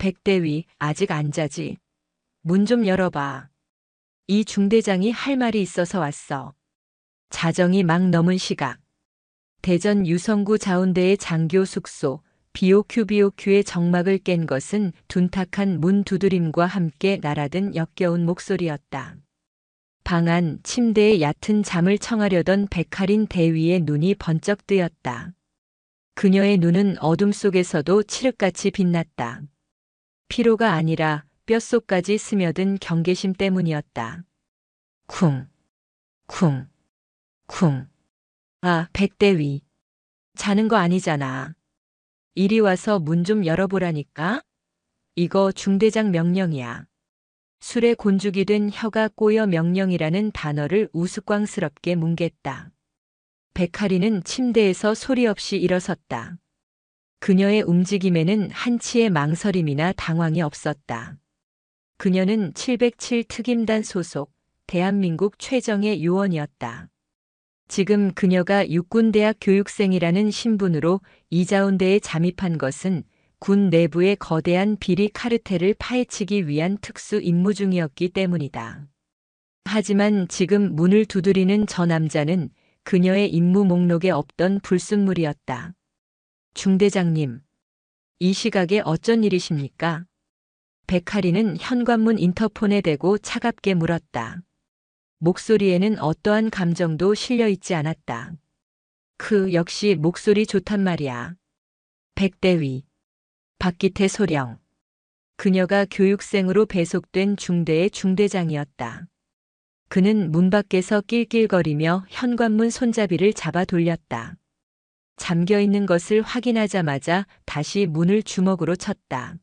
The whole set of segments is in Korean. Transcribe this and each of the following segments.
백대위, 아직 안 자지? 문 좀 열어봐. 이 중대장이 할 말이 있어서 왔어. 자정이 막 넘은 시각. 대전 유성구 자운대의 장교 숙소, 비오큐의 정막을 깬 것은 둔탁한 문 두드림과 함께 날아든 역겨운 목소리였다. 방 안 침대에 얕은 잠을 청하려던 백할인 대위의 눈이 번쩍 뜨였다. 그녀의 눈은 어둠 속에서도 칠흑같이 빛났다. 피로가 아니라 뼛속까지 스며든 경계심 때문이었다. 쿵, 쿵, 쿵. 아, 백대위. 자는 거 아니잖아. 이리 와서 문 좀 열어보라니까? 이거 중대장 명령이야. 술에 곤죽이 된 혀가 꼬여 명령이라는 단어를 우스꽝스럽게 뭉갰다. 백할이는 침대에서 소리 없이 일어섰다. 그녀의 움직임에는 한치의 망설임이나 당황이 없었다. 그녀는 707 특임단 소속 대한민국 최정예 요원이었다. 지금 그녀가 육군대학 교육생이라는 신분으로 이자운대에 잠입한 것은 군 내부의 거대한 비리 카르텔을 파헤치기 위한 특수 임무 중이었기 때문이다. 하지만 지금 문을 두드리는 저 남자는 그녀의 임무 목록에 없던 불순물이었다. 중대장님, 이 시각에 어쩐 일이십니까? 백할이는 현관문 인터폰에 대고 차갑게 물었다. 목소리에는 어떠한 감정도 실려 있지 않았다. 역시 목소리 좋단 말이야. 백대위. 박기태 소령. 그녀가 교육생으로 배속된 중대의 중대장이었다. 그는 문 밖에서 낄낄거리며 현관문 손잡이를 잡아 돌렸다. 잠겨 있는 것을 확인하자마자 다시 문을 주먹으로 쳤다.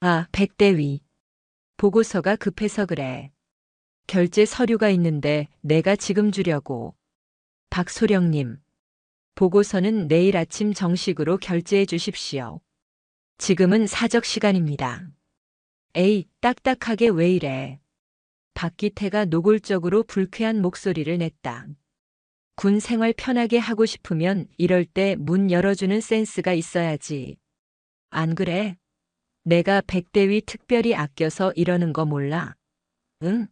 아, 백대위. 보고서가 급해서 그래. 결제 서류가 있는데 내가 지금 주려고. 박소령님. 보고서는 내일 아침 정식으로 결제해 주십시오. 지금은 사적 시간입니다. 에이, 딱딱하게 왜 이래. 박기태가 노골적으로 불쾌한 목소리를 냈다. 군 생활 편하게 하고 싶으면 이럴 때 문 열어주는 센스가 있어야지. 안 그래? 내가 백대위 특별히 아껴서 이러는 거 몰라? 응?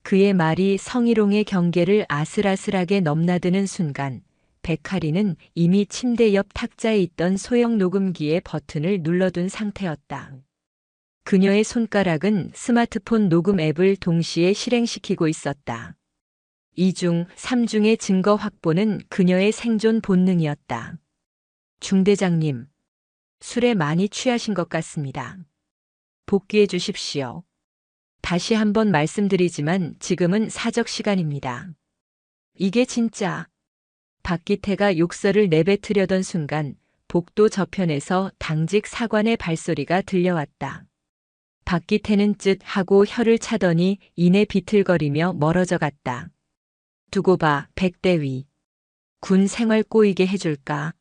그의 말이 성희롱의 경계를 아슬아슬하게 넘나드는 순간 백할이는 이미 침대 옆 탁자에 있던 소형 녹음기의 버튼을 눌러둔 상태였다. 그녀의 손가락은 스마트폰 녹음 앱을 동시에 실행시키고 있었다. 2중, 3중의 증거 확보는 그녀의 생존 본능이었다. 중대장님, 술에 많이 취하신 것 같습니다. 복귀해 주십시오. 다시 한번 말씀드리지만 지금은 사적 시간입니다. 이게 진짜. 박기태가 욕설을 내뱉으려던 순간 복도 저편에서 당직 사관의 발소리가 들려왔다. 박기태는 쯧 하고 혀를 차더니 이내 비틀거리며 멀어져 갔다. 두고 봐, 백대위. 군 생활 꼬이게 해줄까?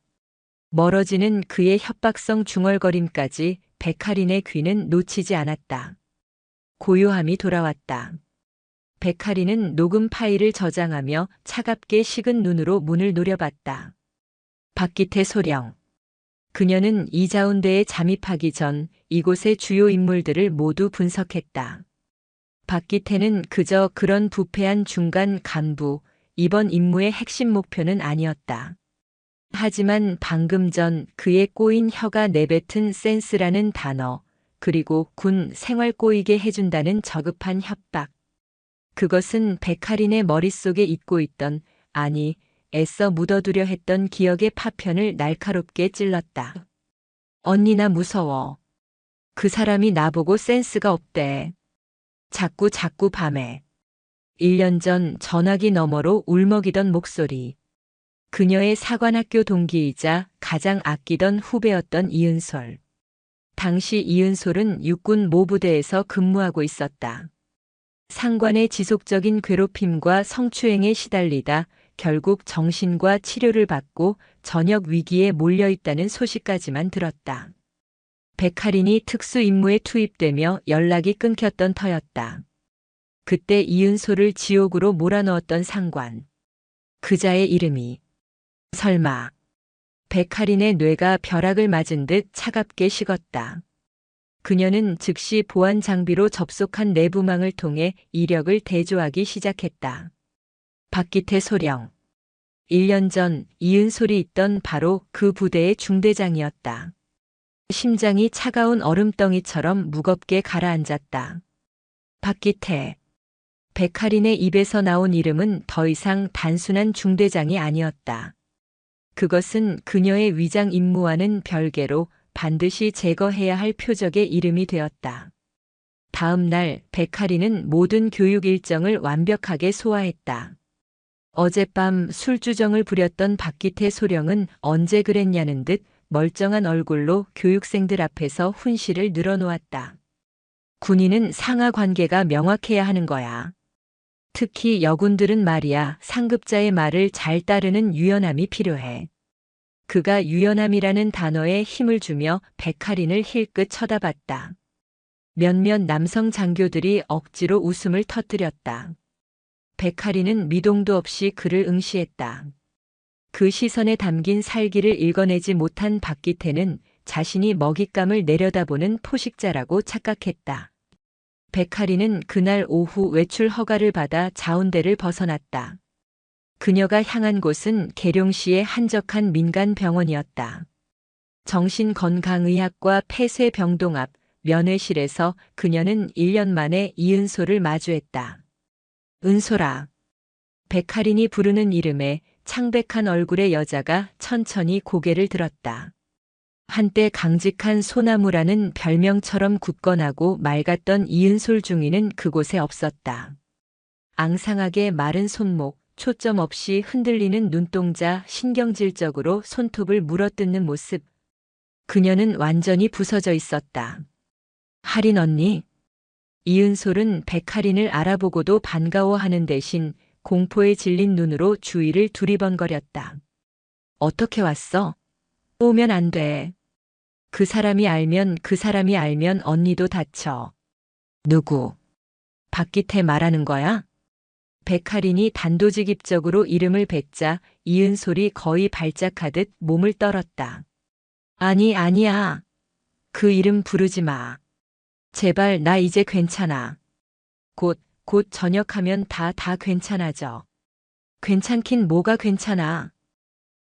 멀어지는 그의 협박성 중얼거림까지 백할인의 귀는 놓치지 않았다. 고요함이 돌아왔다. 백할이는 녹음 파일을 저장하며 차갑게 식은 눈으로 문을 노려봤다. 박기태 소령. 그녀는 이자운대에 잠입하기 전 이곳의 주요 인물들을 모두 분석했다. 박기태는 그저 그런 부패한 중간 간부, 이번 임무의 핵심 목표는 아니었다. 하지만 방금 전 그의 꼬인 혀가 내뱉은 센스라는 단어, 그리고 군 생활 꼬이게 해준다는 저급한 협박. 그것은 백할인의 머릿속에 잊고 있던, 아니, 애써 묻어두려 했던 기억의 파편을 날카롭게 찔렀다. 언니 나 무서워. 그 사람이 나보고 센스가 없대. 자꾸 밤에. 1년 전 전화기 너머로 울먹이던 목소리. 그녀의 사관학교 동기이자 가장 아끼던 후배였던 이은솔. 당시 이은솔은 육군 모부대에서 근무하고 있었다. 상관의 지속적인 괴롭힘과 성추행에 시달리다 결국 정신과 치료를 받고 전역 위기에 몰려 있다는 소식까지만 들었다. 백할인이 특수 임무에 투입되며 연락이 끊겼던 터였다. 그때 이은솔을 지옥으로 몰아넣었던 상관. 그자의 이름이. 설마. 백할인의 뇌가 벼락을 맞은 듯 차갑게 식었다. 그녀는 즉시 보안 장비로 접속한 내부망을 통해 이력을 대조하기 시작했다. 박기태 소령. 1년 전 이은솔이 있던 바로 그 부대의 중대장이었다. 심장이 차가운 얼음덩이처럼 무겁게 가라앉았다. 박기태. 백할인의 입에서 나온 이름은 더 이상 단순한 중대장이 아니었다. 그것은 그녀의 위장 임무와는 별개로 반드시 제거해야 할 표적의 이름이 되었다. 다음 날 백할인은 모든 교육 일정을 완벽하게 소화했다. 어젯밤 술주정을 부렸던 박기태 소령은 언제 그랬냐는 듯 멀쩡한 얼굴로 교육생들 앞에서 훈시를 늘어놓았다. 군인은 상하 관계가 명확해야 하는 거야. 특히 여군들은 말이야, 상급자의 말을 잘 따르는 유연함이 필요해. 그가 유연함이라는 단어에 힘을 주며 백할인을 힐끗 쳐다봤다. 몇몇 남성 장교들이 억지로 웃음을 터뜨렸다. 백할인은 미동도 없이 그를 응시했다. 그 시선에 담긴 살기를 읽어내지 못한 박기태는 자신이 먹잇감을 내려다보는 포식자라고 착각했다. 백할인은 그날 오후 외출 허가를 받아 자운대를 벗어났다. 그녀가 향한 곳은 계룡시의 한적한 민간 병원이었다. 정신건강의학과 폐쇄병동 앞 면회실에서 그녀는 1년 만에 이은솔을 마주했다. 은솔아. 백할인이 부르는 이름에 창백한 얼굴의 여자가 천천히 고개를 들었다. 한때 강직한 소나무라는 별명처럼 굳건하고 맑았던 이은솔 중위는 그곳에 없었다. 앙상하게 마른 손목, 초점 없이 흔들리는 눈동자, 신경질적으로 손톱을 물어뜯는 모습. 그녀는 완전히 부서져 있었다. 할인 언니. 이은솔은 백할인을 알아보고도 반가워하는 대신 공포에 질린 눈으로 주위를 두리번거렸다. 어떻게 왔어? 오면 안 돼. 그 사람이 알면 언니도 다쳐. 누구? 박기태 말하는 거야? 백할인이 단도직입적으로 이름을 뱉자 이은솔이 거의 발작하듯 몸을 떨었다. 아니야. 그 이름 부르지 마. 제발 나 이제 괜찮아. 곧 전역하면 다 괜찮아져. 괜찮긴 뭐가 괜찮아.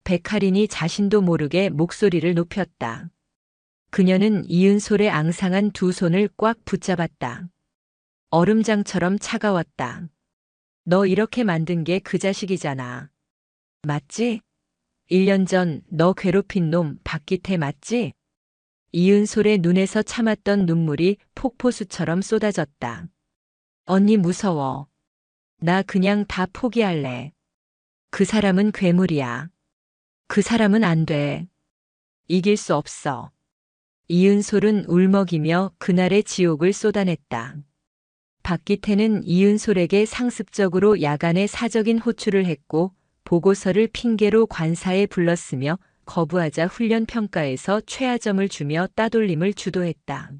백할인이 자신도 모르게 목소리를 높였다. 그녀는 이은솔의 앙상한 두 손을 꽉 붙잡았다. 얼음장처럼 차가웠다. 너 이렇게 만든 게 그 자식이잖아. 맞지? 1년 전 너 괴롭힌 놈 박기태 맞지? 이은솔의 눈에서 참았던 눈물이 폭포수처럼 쏟아졌다. 언니 무서워. 나 그냥 다 포기할래. 그 사람은 괴물이야. 그 사람은 안 돼. 이길 수 없어. 이은솔은 울먹이며 그날의 지옥을 쏟아냈다. 박기태는 이은솔에게 상습적으로 야간에 사적인 호출을 했고 보고서를 핑계로 관사에 불렀으며 거부하자 훈련 평가에서 최하점을 주며 따돌림을 주도했다.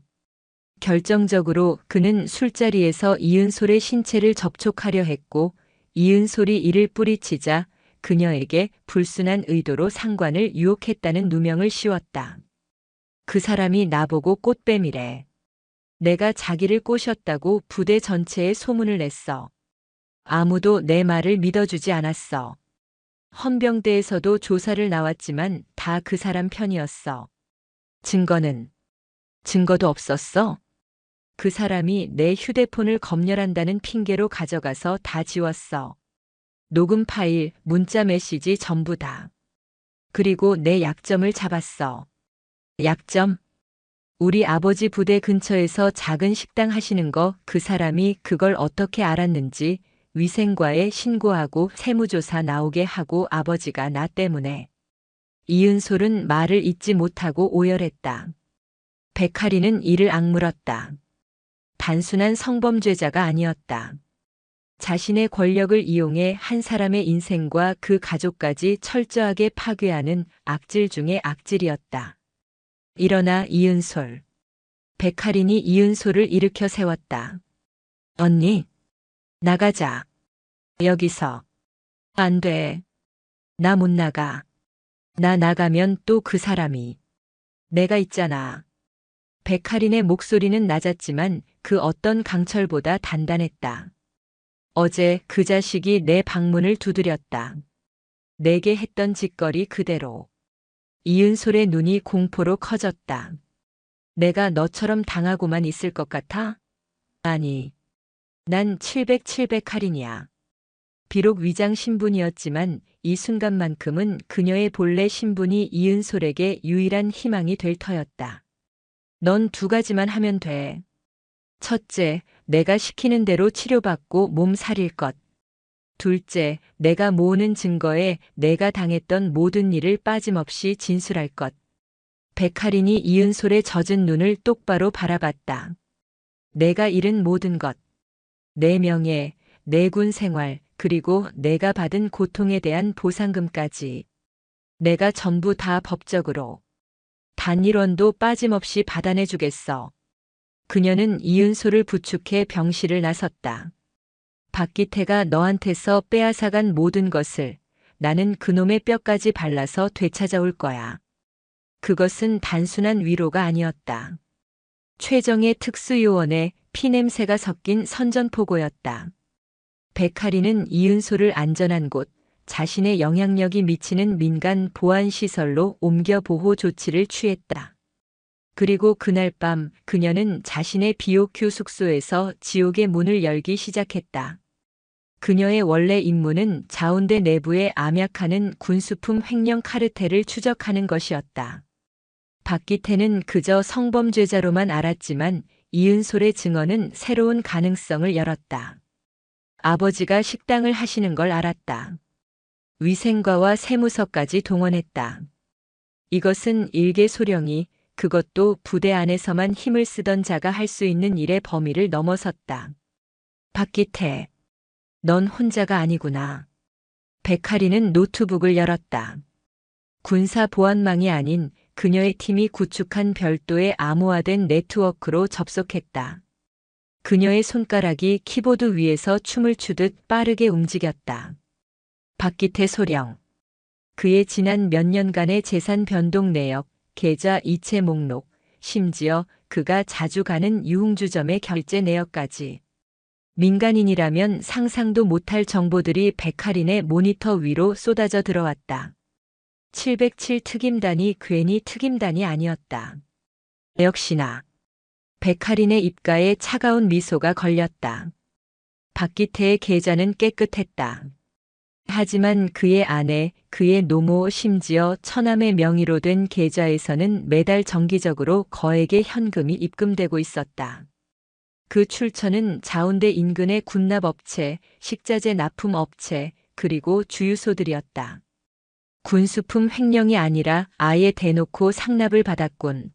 결정적으로 그는 술자리에서 이은솔의 신체를 접촉하려 했고 이은솔이 이를 뿌리치자 그녀에게 불순한 의도로 상관을 유혹했다는 누명을 씌웠다. 그 사람이 나보고 꽃뱀이래. 내가 자기를 꼬셨다고 부대 전체에 소문을 냈어. 아무도 내 말을 믿어주지 않았어. 헌병대에서도 조사를 나왔지만 다 그 사람 편이었어. 증거도 없었어? 그 사람이 내 휴대폰을 검열한다는 핑계로 가져가서 다 지웠어. 녹음 파일, 문자 메시지 전부 다. 그리고 내 약점을 잡았어. 약점? 우리 아버지 부대 근처에서 작은 식당 하시는 거 그 사람이 그걸 어떻게 알았는지 위생과에 신고하고 세무조사 나오게 하고 아버지가 나 때문에. 이은솔은 말을 잇지 못하고 오열했다. 백할인은 이를 악물었다. 단순한 성범죄자가 아니었다. 자신의 권력을 이용해 한 사람의 인생과 그 가족까지 철저하게 파괴하는 악질 중의 악질이었다. 일어나 이은솔. 백할인이 이은솔을 일으켜 세웠다. 언니, 나가자. 여기서. 안 돼. 나 못 나가. 나 나가면 또 그 사람이. 내가 있잖아. 백할인의 목소리는 낮았지만 그 어떤 강철보다 단단했다. 어제 그 자식이 내 방문을 두드렸다. 내게 했던 짓거리 그대로. 이은솔의 눈이 공포로 커졌다. 내가 너처럼 당하고만 있을 것 같아? 아니, 난 700 할인이야. 비록 위장 신분이었지만 이 순간만큼은 그녀의 본래 신분이 이은솔에게 유일한 희망이 될 터였다. 넌 두 가지만 하면 돼. 첫째, 내가 시키는 대로 치료받고 몸 사릴 것. 둘째, 내가 모으는 증거에 내가 당했던 모든 일을 빠짐없이 진술할 것. 백할인이 이은솔의 젖은 눈을 똑바로 바라봤다. 내가 잃은 모든 것. 내 명예, 내 군 생활, 그리고 내가 받은 고통에 대한 보상금까지. 내가 전부 다 법적으로. 단 1원도 빠짐없이 받아내주겠어. 그녀는 이은솔을 부축해 병실을 나섰다. 박기태가 너한테서 빼앗아간 모든 것을 나는 그놈의 뼈까지 발라서 되찾아올 거야. 그것은 단순한 위로가 아니었다. 최정의 특수요원의 피냄새가 섞인 선전포고였다. 백할인은 이은솔을 안전한 곳, 자신의 영향력이 미치는 민간 보안시설로 옮겨 보호 조치를 취했다. 그리고 그날 밤 그녀는 자신의 BOQ 숙소에서 지옥의 문을 열기 시작했다. 그녀의 원래 임무는 자운대 내부에 암약하는 군수품 횡령 카르텔을 추적하는 것이었다. 박기태는 그저 성범죄자로만 알았지만 이은솔의 증언은 새로운 가능성을 열었다. 아버지가 식당을 하시는 걸 알았다. 위생과와 세무서까지 동원했다. 이것은 일개 소령이, 그것도 부대 안에서만 힘을 쓰던 자가 할 수 있는 일의 범위를 넘어섰다. 박기태, 넌 혼자가 아니구나. 백할인은 노트북을 열었다. 군사 보안망이 아닌 그녀의 팀이 구축한 별도의 암호화된 네트워크로 접속했다. 그녀의 손가락이 키보드 위에서 춤을 추듯 빠르게 움직였다. 박기태 소령. 그의 지난 몇 년간의 재산 변동 내역, 계좌 이체 목록, 심지어 그가 자주 가는 유흥주점의 결제 내역까지. 민간인이라면 상상도 못할 정보들이 백할인의 모니터 위로 쏟아져 들어왔다. 707 특임단이 괜히 특임단이 아니었다. 역시나. 백할인의 입가에 차가운 미소가 걸렸다. 박기태의 계좌는 깨끗했다. 하지만 그의 아내, 그의 노모, 심지어 처남의 명의로 된 계좌에서는 매달 정기적으로 거액의 현금이 입금되고 있었다. 그 출처는 자운대 인근의 군납업체, 식자재 납품업체, 그리고 주유소들이었다. 군수품 횡령이 아니라 아예 대놓고 상납을 받았군.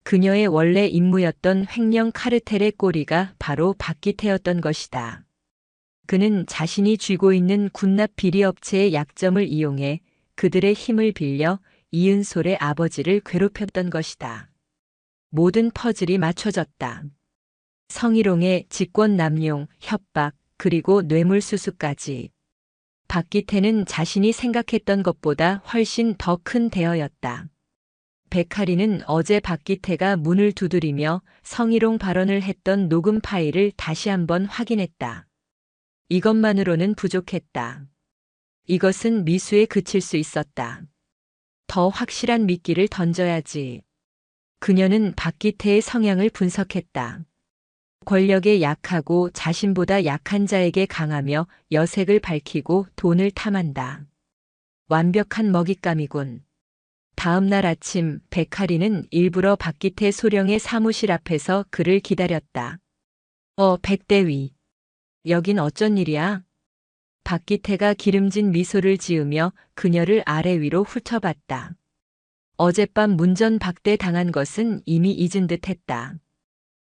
그녀의 원래 임무였던 횡령 카르텔의 꼬리가 바로 박기태였던 것이다. 그는 자신이 쥐고 있는 군납 비리업체의 약점을 이용해 그들의 힘을 빌려 이은솔의 아버지를 괴롭혔던 것이다. 모든 퍼즐이 맞춰졌다. 성희롱의 직권 남용, 협박, 그리고 뇌물수수까지. 박기태는 자신이 생각했던 것보다 훨씬 더 큰 대어였다. 백할인은 어제 박기태가 문을 두드리며 성희롱 발언을 했던 녹음 파일을 다시 한번 확인했다. 이것만으로는 부족했다. 이것은 미수에 그칠 수 있었다. 더 확실한 미끼를 던져야지. 그녀는 박기태의 성향을 분석했다. 권력에 약하고 자신보다 약한 자에게 강하며 여색을 밝히고 돈을 탐한다. 완벽한 먹잇감이군. 다음 날 아침 백할인은 일부러 박기태 소령의 사무실 앞에서 그를 기다렸다. 백대위. 여긴 어쩐 일이야? 박기태가 기름진 미소를 지으며 그녀를 아래 위로 훑어봤다. 어젯밤 문전박대 당한 것은 이미 잊은 듯 했다.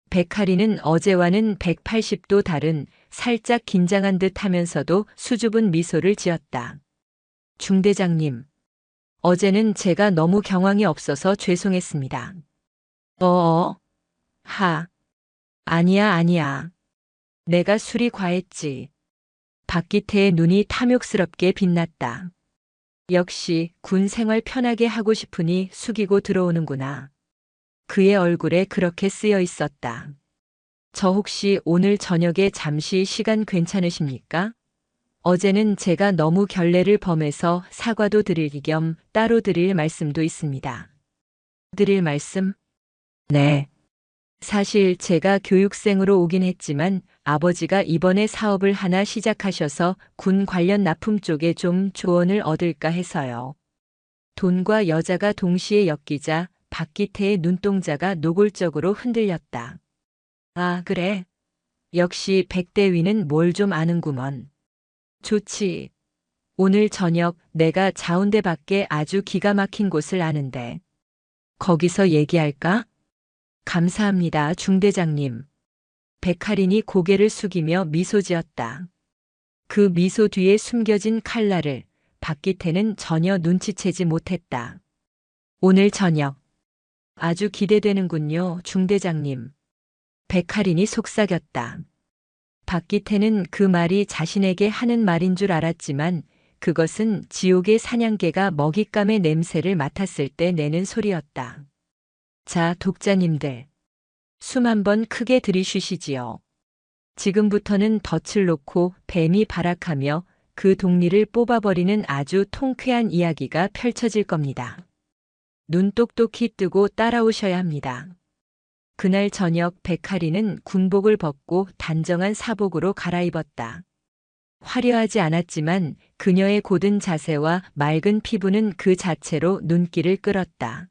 백할인은 어제와는 180도 다른 살짝 긴장한 듯 하면서도 수줍은 미소를 지었다. 중대장님. 어제는 제가 너무 경황이 없어서 죄송했습니다. 아니야. 내가 술이 과했지. 박기태의 눈이 탐욕스럽게 빛났다. 역시 군 생활 편하게 하고 싶으니 숙이고 들어오는구나. 그의 얼굴에 그렇게 쓰여 있었다. 저 혹시 오늘 저녁에 잠시 시간 괜찮으십니까? 어제는 제가 너무 결례를 범해서 사과도 드릴 겸 따로 드릴 말씀도 있습니다. 드릴 말씀? 네. 사실 제가 교육생으로 오긴 했지만 아버지가 이번에 사업을 하나 시작하셔서 군 관련 납품 쪽에 좀 조언을 얻을까 해서요. 돈과 여자가 동시에 엮이자 박기태의 눈동자가 노골적으로 흔들렸다. 아, 그래. 역시 백대위는 뭘 좀 아는구먼. 좋지. 오늘 저녁 내가 자운대 밖에 아주 기가 막힌 곳을 아는데. 거기서 얘기할까? 감사합니다, 중대장님. 백할인이 고개를 숙이며 미소 지었다. 그 미소 뒤에 숨겨진 칼날을 박기태는 전혀 눈치채지 못했다. 오늘 저녁. 아주 기대되는군요, 중대장님. 백할인이 속삭였다. 박기태는 그 말이 자신에게 하는 말인 줄 알았지만 그것은 지옥의 사냥개가 먹잇감의 냄새를 맡았을 때 내는 소리였다. 자, 독자님들. 숨 한번 크게 들이쉬시지요. 지금부터는 덫을 놓고 뱀이 발악하며 그 독리를 뽑아버리는 아주 통쾌한 이야기가 펼쳐질 겁니다. 눈 똑똑히 뜨고 따라오셔야 합니다. 그날 저녁 백할이는 군복을 벗고 단정한 사복으로 갈아입었다. 화려하지 않았지만 그녀의 고든 자세와 맑은 피부는 그 자체로 눈길을 끌었다.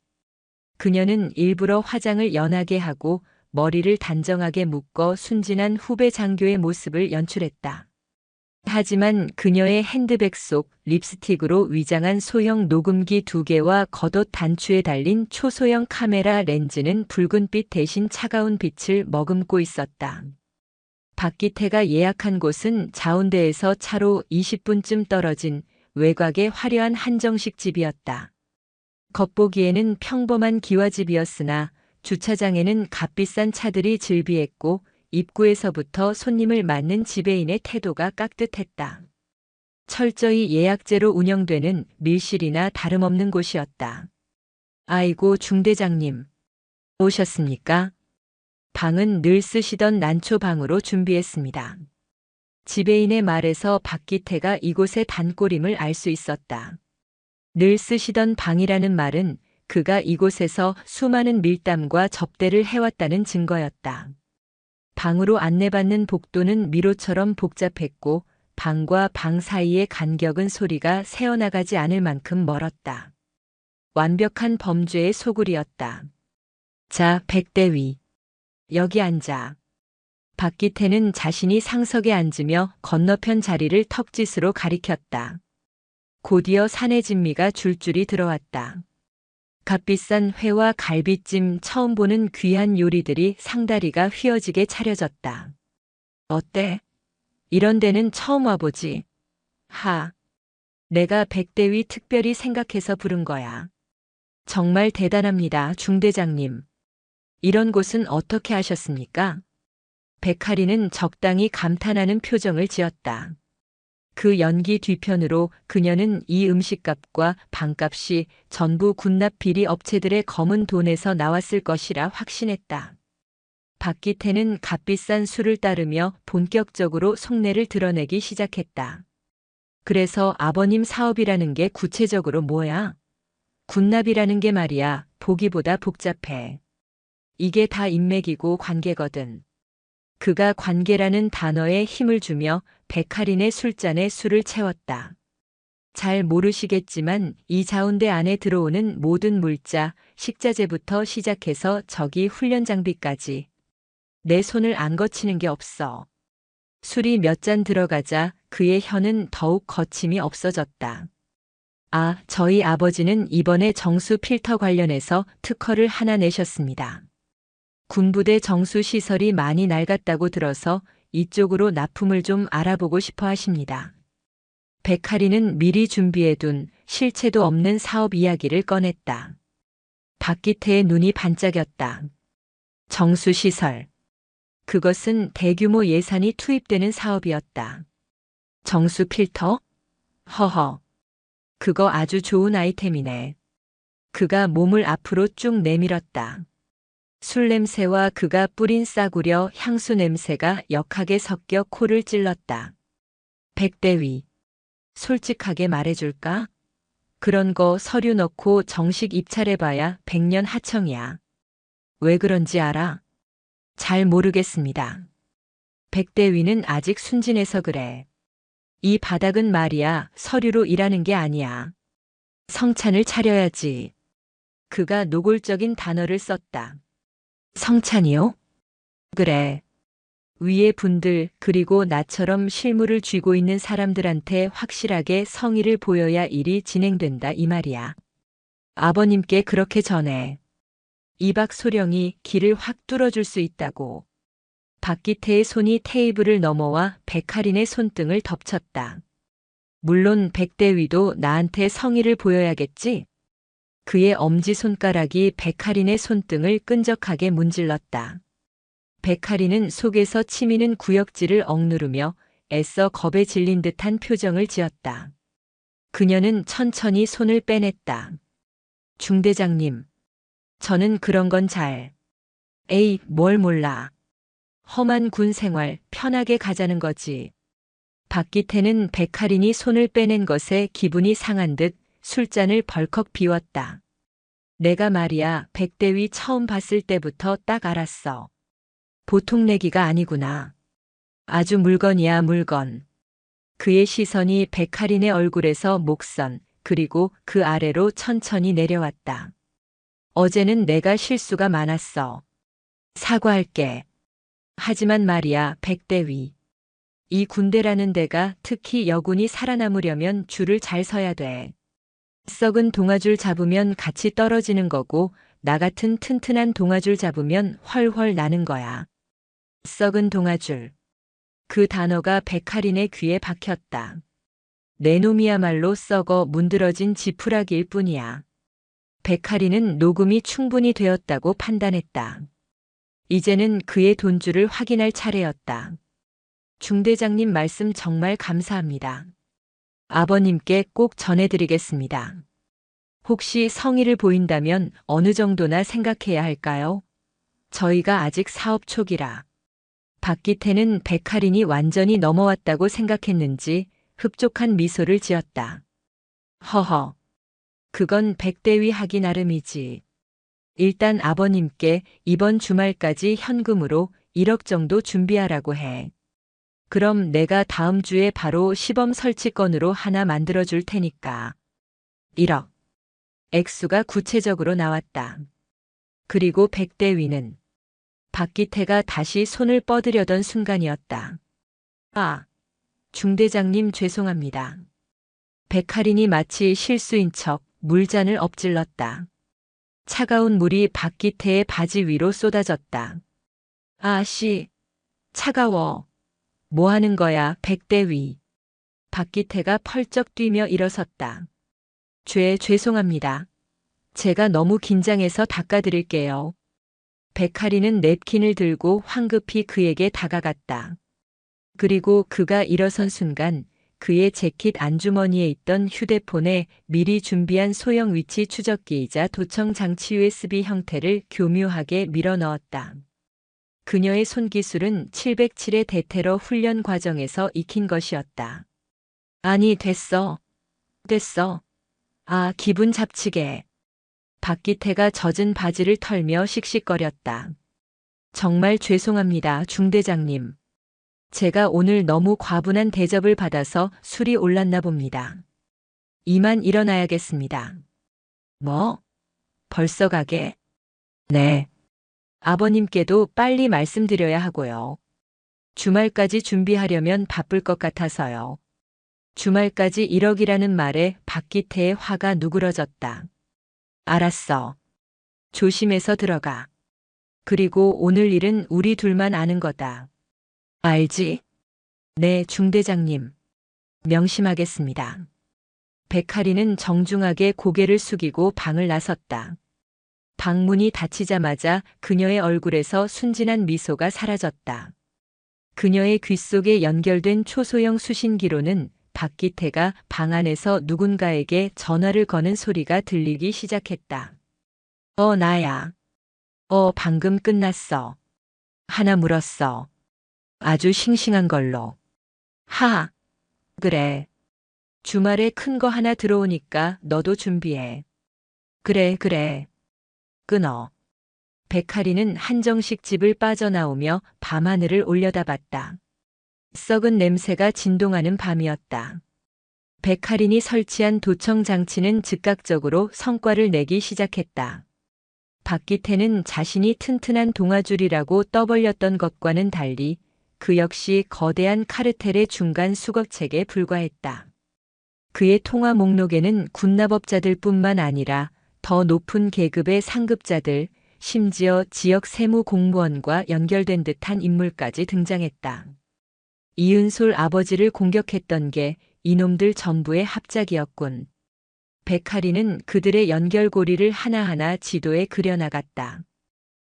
그녀는 일부러 화장을 연하게 하고 머리를 단정하게 묶어 순진한 후배 장교의 모습을 연출했다. 하지만 그녀의 핸드백 속 립스틱으로 위장한 소형 녹음기 2개와 겉옷 단추에 달린 초소형 카메라 렌즈는 붉은빛 대신 차가운 빛을 머금고 있었다. 박기태가 예약한 곳은 자운대에서 차로 20분쯤 떨어진 외곽의 화려한 한정식 집이었다. 겉보기에는 평범한 기와집이었으나 주차장에는 값비싼 차들이 즐비했고 입구에서부터 손님을 맞는 지배인의 태도가 깍듯했다. 철저히 예약제로 운영되는 밀실이나 다름없는 곳이었다. 아이고, 중대장님. 오셨습니까? 방은 늘 쓰시던 난초방으로 준비했습니다. 지배인의 말에서 박기태가 이곳의 단골임을 알 수 있었다. 늘 쓰시던 방이라는 말은 그가 이곳에서 수많은 밀담과 접대를 해왔다는 증거였다. 방으로 안내받는 복도는 미로처럼 복잡했고 방과 방 사이의 간격은 소리가 새어나가지 않을 만큼 멀었다. 완벽한 범죄의 소굴이었다. 자, 백대위. 여기 앉아. 박기태는 자신이 상석에 앉으며 건너편 자리를 턱짓으로 가리켰다. 곧이어 사내 진미가 줄줄이 들어왔다. 값비싼 회와 갈비찜, 처음 보는 귀한 요리들이 상다리가 휘어지게 차려졌다. 어때? 이런 데는 처음 와보지. 하. 내가 백대위 특별히 생각해서 부른 거야. 정말 대단합니다, 중대장님. 이런 곳은 어떻게 하셨습니까? 백할이는 적당히 감탄하는 표정을 지었다. 그 연기 뒤편으로 그녀는 이 음식값과 방값이 전부 군납 비리 업체들의 검은 돈에서 나왔을 것이라 확신했다. 박기태는 값비싼 술을 따르며 본격적으로 속내를 드러내기 시작했다. 그래서 아버님 사업이라는 게 구체적으로 뭐야? 군납이라는 게 말이야, 보기보다 복잡해. 이게 다 인맥이고 관계거든. 그가 관계라는 단어에 힘을 주며 백할인의 술잔에 술을 채웠다. 잘 모르시겠지만 이 자운대 안에 들어오는 모든 물자, 식자재부터 시작해서 저기 훈련 장비까지 내 손을 안 거치는 게 없어. 술이 몇 잔 들어가자 그의 혀는 더욱 거침이 없어졌다. 아, 저희 아버지는 이번에 정수 필터 관련해서 특허를 하나 내셨습니다. 군부대 정수 시설이 많이 낡았다고 들어서 이쪽으로 납품을 좀 알아보고 싶어 하십니다. 백할이는 미리 준비해둔 실체도 없는 사업 이야기를 꺼냈다. 박기태의 눈이 반짝였다. 정수 시설. 그것은 대규모 예산이 투입되는 사업이었다. 정수 필터? 허허. 그거 아주 좋은 아이템이네. 그가 몸을 앞으로 쭉 내밀었다. 술 냄새와 그가 뿌린 싸구려 향수 냄새가 역하게 섞여 코를 찔렀다. 백대위, 솔직하게 말해줄까? 그런 거 서류 넣고 정식 입찰해봐야 100년 하청이야. 왜 그런지 알아? 잘 모르겠습니다. 백대위는 아직 순진해서 그래. 이 바닥은 말이야 서류로 일하는 게 아니야. 성찬을 차려야지. 그가 노골적인 단어를 썼다. 성찬이요? 그래. 위에 분들 그리고 나처럼 실무를 쥐고 있는 사람들한테 확실하게 성의를 보여야 일이 진행된다 이 말이야. 아버님께 그렇게 전해. 이박 소령이 길을 확 뚫어줄 수 있다고. 박기태의 손이 테이블을 넘어와 백할인의 손등을 덮쳤다. 물론 백대위도 나한테 성의를 보여야겠지? 그의 엄지손가락이 백할인의 손등을 끈적하게 문질렀다. 백할인은 속에서 치미는 구역질을 억누르며 애써 겁에 질린 듯한 표정을 지었다. 그녀는 천천히 손을 빼냈다. 중대장님, 저는 그런 건 잘. 에이, 뭘 몰라. 험한 군 생활 편하게 가자는 거지. 박기태는 백할인이 손을 빼낸 것에 기분이 상한 듯 술잔을 벌컥 비웠다. 내가 말이야 백대위 처음 봤을 때부터 딱 알았어. 보통 내기가 아니구나. 아주 물건이야 물건. 그의 시선이 백할인의 얼굴에서 목선 그리고 그 아래로 천천히 내려왔다. 어제는 내가 실수가 많았어. 사과할게. 하지만 말이야 백대위. 이 군대라는 데가 특히 여군이 살아남으려면 줄을 잘 서야 돼. 썩은 동아줄 잡으면 같이 떨어지는 거고 나 같은 튼튼한 동아줄 잡으면 훨훨 나는 거야. 썩은 동아줄. 그 단어가 백할인의 귀에 박혔다. 내 놈이야말로 썩어 문드러진 지푸라기일 뿐이야. 백할인은 녹음이 충분히 되었다고 판단했다. 이제는 그의 돈줄을 확인할 차례였다. 중대장님 말씀 정말 감사합니다. 아버님께 꼭 전해드리겠습니다. 혹시 성의를 보인다면 어느 정도나 생각해야 할까요? 저희가 아직 사업 초기라. 박기태는 백할인이 완전히 넘어왔다고 생각했는지 흡족한 미소를 지었다. 허허. 그건 백대위 하기 나름이지. 일단 아버님께 이번 주말까지 현금으로 1억 정도 준비하라고 해. 그럼 내가 다음 주에 바로 시범 설치건으로 하나 만들어 줄 테니까. 1억. 액수가 구체적으로 나왔다. 그리고 백대위는 박기태가 다시 손을 뻗으려던 순간이었다. 아, 중대장님 죄송합니다. 백할인이 마치 실수인 척 물잔을 엎질렀다. 차가운 물이 박기태의 바지 위로 쏟아졌다. 아씨, 차가워. 뭐 하는 거야, 백대위. 박기태가 펄쩍 뛰며 일어섰다. 죄송합니다. 제가 너무 긴장해서 닦아드릴게요. 백할인은 냅킨을 들고 황급히 그에게 다가갔다. 그리고 그가 일어선 순간 그의 재킷 안주머니에 있던 휴대폰에 미리 준비한 소형 위치 추적기이자 도청 장치 USB 형태를 교묘하게 밀어 넣었다. 그녀의 손기술은 707의 대테러 훈련 과정에서 익힌 것이었다. 아니, 됐어. 아, 기분 잡치게. 박기태가 젖은 바지를 털며 씩씩거렸다. 정말 죄송합니다, 중대장님. 제가 오늘 너무 과분한 대접을 받아서 술이 올랐나 봅니다. 이만 일어나야겠습니다. 뭐? 벌써 가게? 네. 아버님께도 빨리 말씀드려야 하고요. 주말까지 준비하려면 바쁠 것 같아서요. 주말까지 1억이라는 말에 박기태의 화가 누그러졌다. 알았어. 조심해서 들어가. 그리고 오늘 일은 우리 둘만 아는 거다. 알지? 네, 중대장님. 명심하겠습니다. 백할인은 정중하게 고개를 숙이고 방을 나섰다. 방문이 닫히자마자 그녀의 얼굴에서 순진한 미소가 사라졌다. 그녀의 귓속에 연결된 초소형 수신기로는 박기태가 방 안에서 누군가에게 전화를 거는 소리가 들리기 시작했다. 나야. 방금 끝났어. 하나 물었어. 아주 싱싱한 걸로. 하, 그래. 주말에 큰 거 하나 들어오니까 너도 준비해. 그래, 그래. 끊어. 백할이는 한정식 집을 빠져나오며 밤하늘을 올려다봤다. 썩은 냄새가 진동하는 밤이었다. 백할인이 설치한 도청 장치는 즉각적으로 성과를 내기 시작했다. 박기태는 자신이 튼튼한 동아줄이라고 떠벌렸던 것과는 달리 그 역시 거대한 카르텔의 중간 수거책에 불과했다. 그의 통화 목록에는 군납업자들뿐만 아니라 더 높은 계급의 상급자들, 심지어 지역 세무 공무원과 연결된 듯한 인물까지 등장했다. 이은솔 아버지를 공격했던 게 이놈들 전부의 합작이었군. 백할이는 그들의 연결고리를 하나하나 지도에 그려나갔다.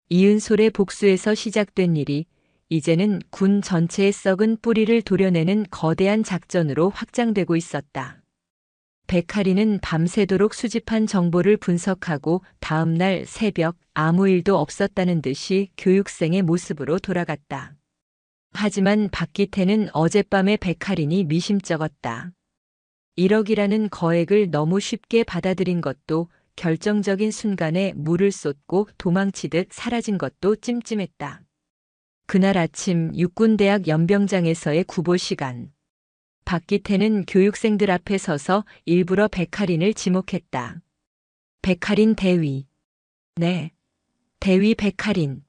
이은솔의 복수에서 시작된 일이 이제는 군 전체의 썩은 뿌리를 도려내는 거대한 작전으로 확장되고 있었다. 백할이는 밤새도록 수집한 정보를 분석하고 다음 날 새벽 아무 일도 없었다는 듯이 교육생의 모습으로 돌아갔다. 하지만 박기태는 어젯밤에 백할인이 미심쩍었다. 1억이라는 거액을 너무 쉽게 받아들인 것도 결정적인 순간에 물을 쏟고 도망치듯 사라진 것도 찜찜했다. 그날 아침 육군대학 연병장에서의 구보 시간. 박기태는 교육생들 앞에 서서 일부러 백할인을 지목했다. 백할인 대위. 네. 대위 백할인.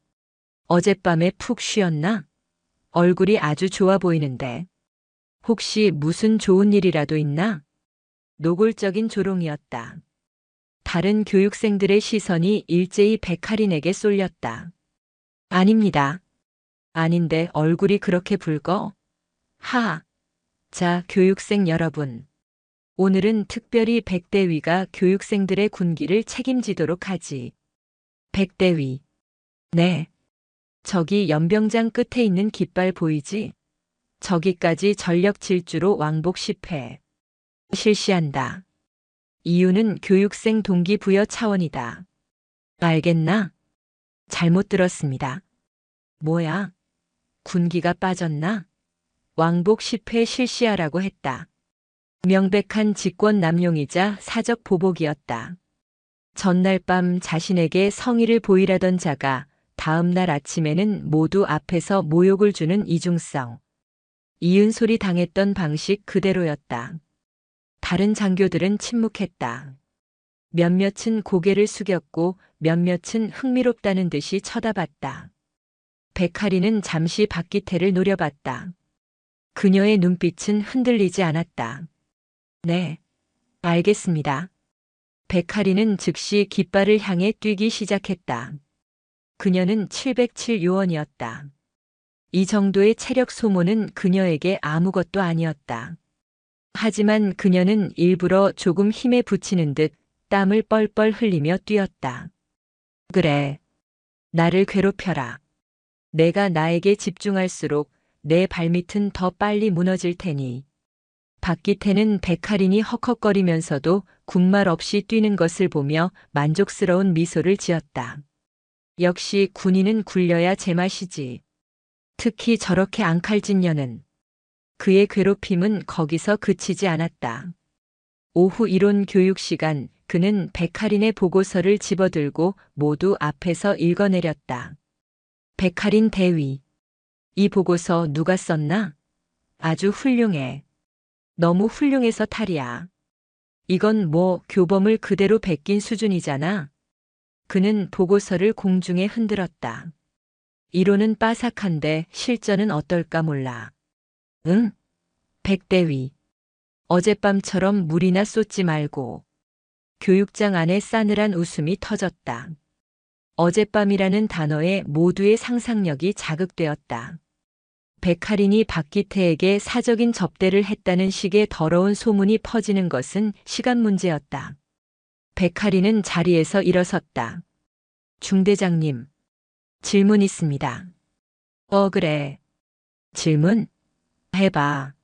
어젯밤에 푹 쉬었나? 얼굴이 아주 좋아 보이는데. 혹시 무슨 좋은 일이라도 있나? 노골적인 조롱이었다. 다른 교육생들의 시선이 일제히 백할인에게 쏠렸다. 아닙니다. 아닌데 얼굴이 그렇게 붉어? 하. 자, 교육생 여러분. 오늘은 특별히 백대위가 교육생들의 군기를 책임지도록 하지. 백대위. 네. 저기 연병장 끝에 있는 깃발 보이지? 저기까지 전력 질주로 왕복 10회. 실시한다. 이유는 교육생 동기부여 차원이다. 알겠나? 잘못 들었습니다. 뭐야? 군기가 빠졌나? 왕복 10회 실시하라고 했다. 명백한 직권 남용이자 사적 보복이었다. 전날 밤 자신에게 성의를 보이라던 자가 다음 날 아침에는 모두 앞에서 모욕을 주는 이중성. 이은솔이 당했던 방식 그대로였다. 다른 장교들은 침묵했다. 몇몇은 고개를 숙였고 몇몇은 흥미롭다는 듯이 쳐다봤다. 백할이는 잠시 박기태를 노려봤다. 그녀의 눈빛은 흔들리지 않았다. 네, 알겠습니다. 백할이는 즉시 깃발을 향해 뛰기 시작했다. 그녀는 707 요원이었다. 이 정도의 체력 소모는 그녀에게 아무것도 아니었다. 하지만 그녀는 일부러 조금 힘에 부치는 듯 땀을 뻘뻘 흘리며 뛰었다. 그래. 나를 괴롭혀라. 내가 나에게 집중할수록 내 발밑은 더 빨리 무너질 테니. 박기태는 백할인이 헉헉거리면서도 군말 없이 뛰는 것을 보며 만족스러운 미소를 지었다. 역시 군인은 굴려야 제맛이지. 특히 저렇게 앙칼진 년은. 그의 괴롭힘은 거기서 그치지 않았다. 오후 이론 교육 시간 그는 백할인의 보고서를 집어들고 모두 앞에서 읽어내렸다. 백할인 대위. 이 보고서 누가 썼나? 아주 훌륭해. 너무 훌륭해서 탈이야. 이건 뭐 교범을 그대로 베낀 수준이잖아. 그는 보고서를 공중에 흔들었다. 이론은 빠삭한데 실전은 어떨까 몰라. 응? 백대위. 어젯밤처럼 물이나 쏟지 말고. 교육장 안에 싸늘한 웃음이 터졌다. 어젯밤이라는 단어에 모두의 상상력이 자극되었다. 백할인이 박기태에게 사적인 접대를 했다는 식의 더러운 소문이 퍼지는 것은 시간 문제였다. 백할인은 자리에서 일어섰다. 중대장님, 질문 있습니다. 그래. 질문? 해봐.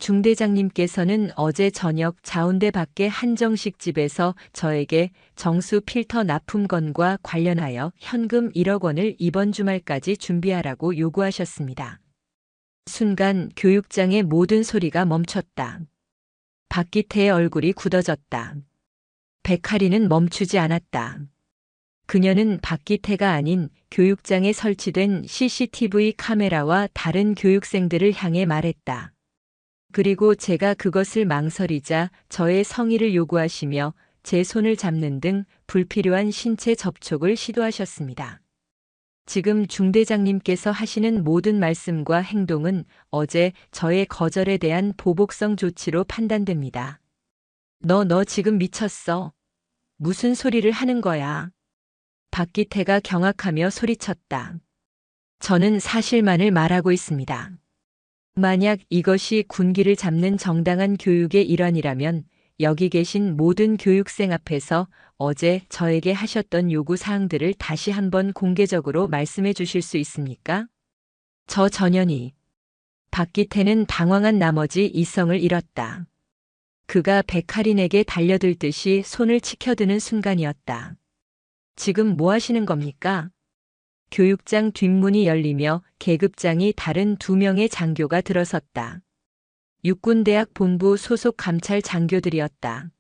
중대장님께서는 어제 저녁 자운대 밖의 한정식 집에서 저에게 정수 필터 납품건과 관련하여 현금 1억 원을 이번 주말까지 준비하라고 요구하셨습니다. 순간 교육장의 모든 소리가 멈췄다. 박기태의 얼굴이 굳어졌다. 백하리는 멈추지 않았다. 그녀는 박기태가 아닌 교육장에 설치된 CCTV 카메라와 다른 교육생들을 향해 말했다. 그리고 제가 그것을 망설이자 저의 성의를 요구하시며 제 손을 잡는 등 불필요한 신체 접촉을 시도하셨습니다. 지금 중대장님께서 하시는 모든 말씀과 행동은 어제 저의 거절에 대한 보복성 조치로 판단됩니다. 너 지금 미쳤어. 무슨 소리를 하는 거야? 박기태가 경악하며 소리쳤다. 저는 사실만을 말하고 있습니다. 만약 이것이 군기를 잡는 정당한 교육의 일환이라면 여기 계신 모든 교육생 앞에서 어제 저에게 하셨던 요구 사항들을 다시 한번 공개적으로 말씀해 주실 수 있습니까? 저 전현희. 박기태는 당황한 나머지 이성을 잃었다. 그가 백할인에게 달려들듯이 손을 치켜드는 순간이었다. 지금 뭐 하시는 겁니까? 교육장 뒷문이 열리며 계급장이 다른 2명의 장교가 들어섰다. 육군대학 본부 소속 감찰 장교들이었다.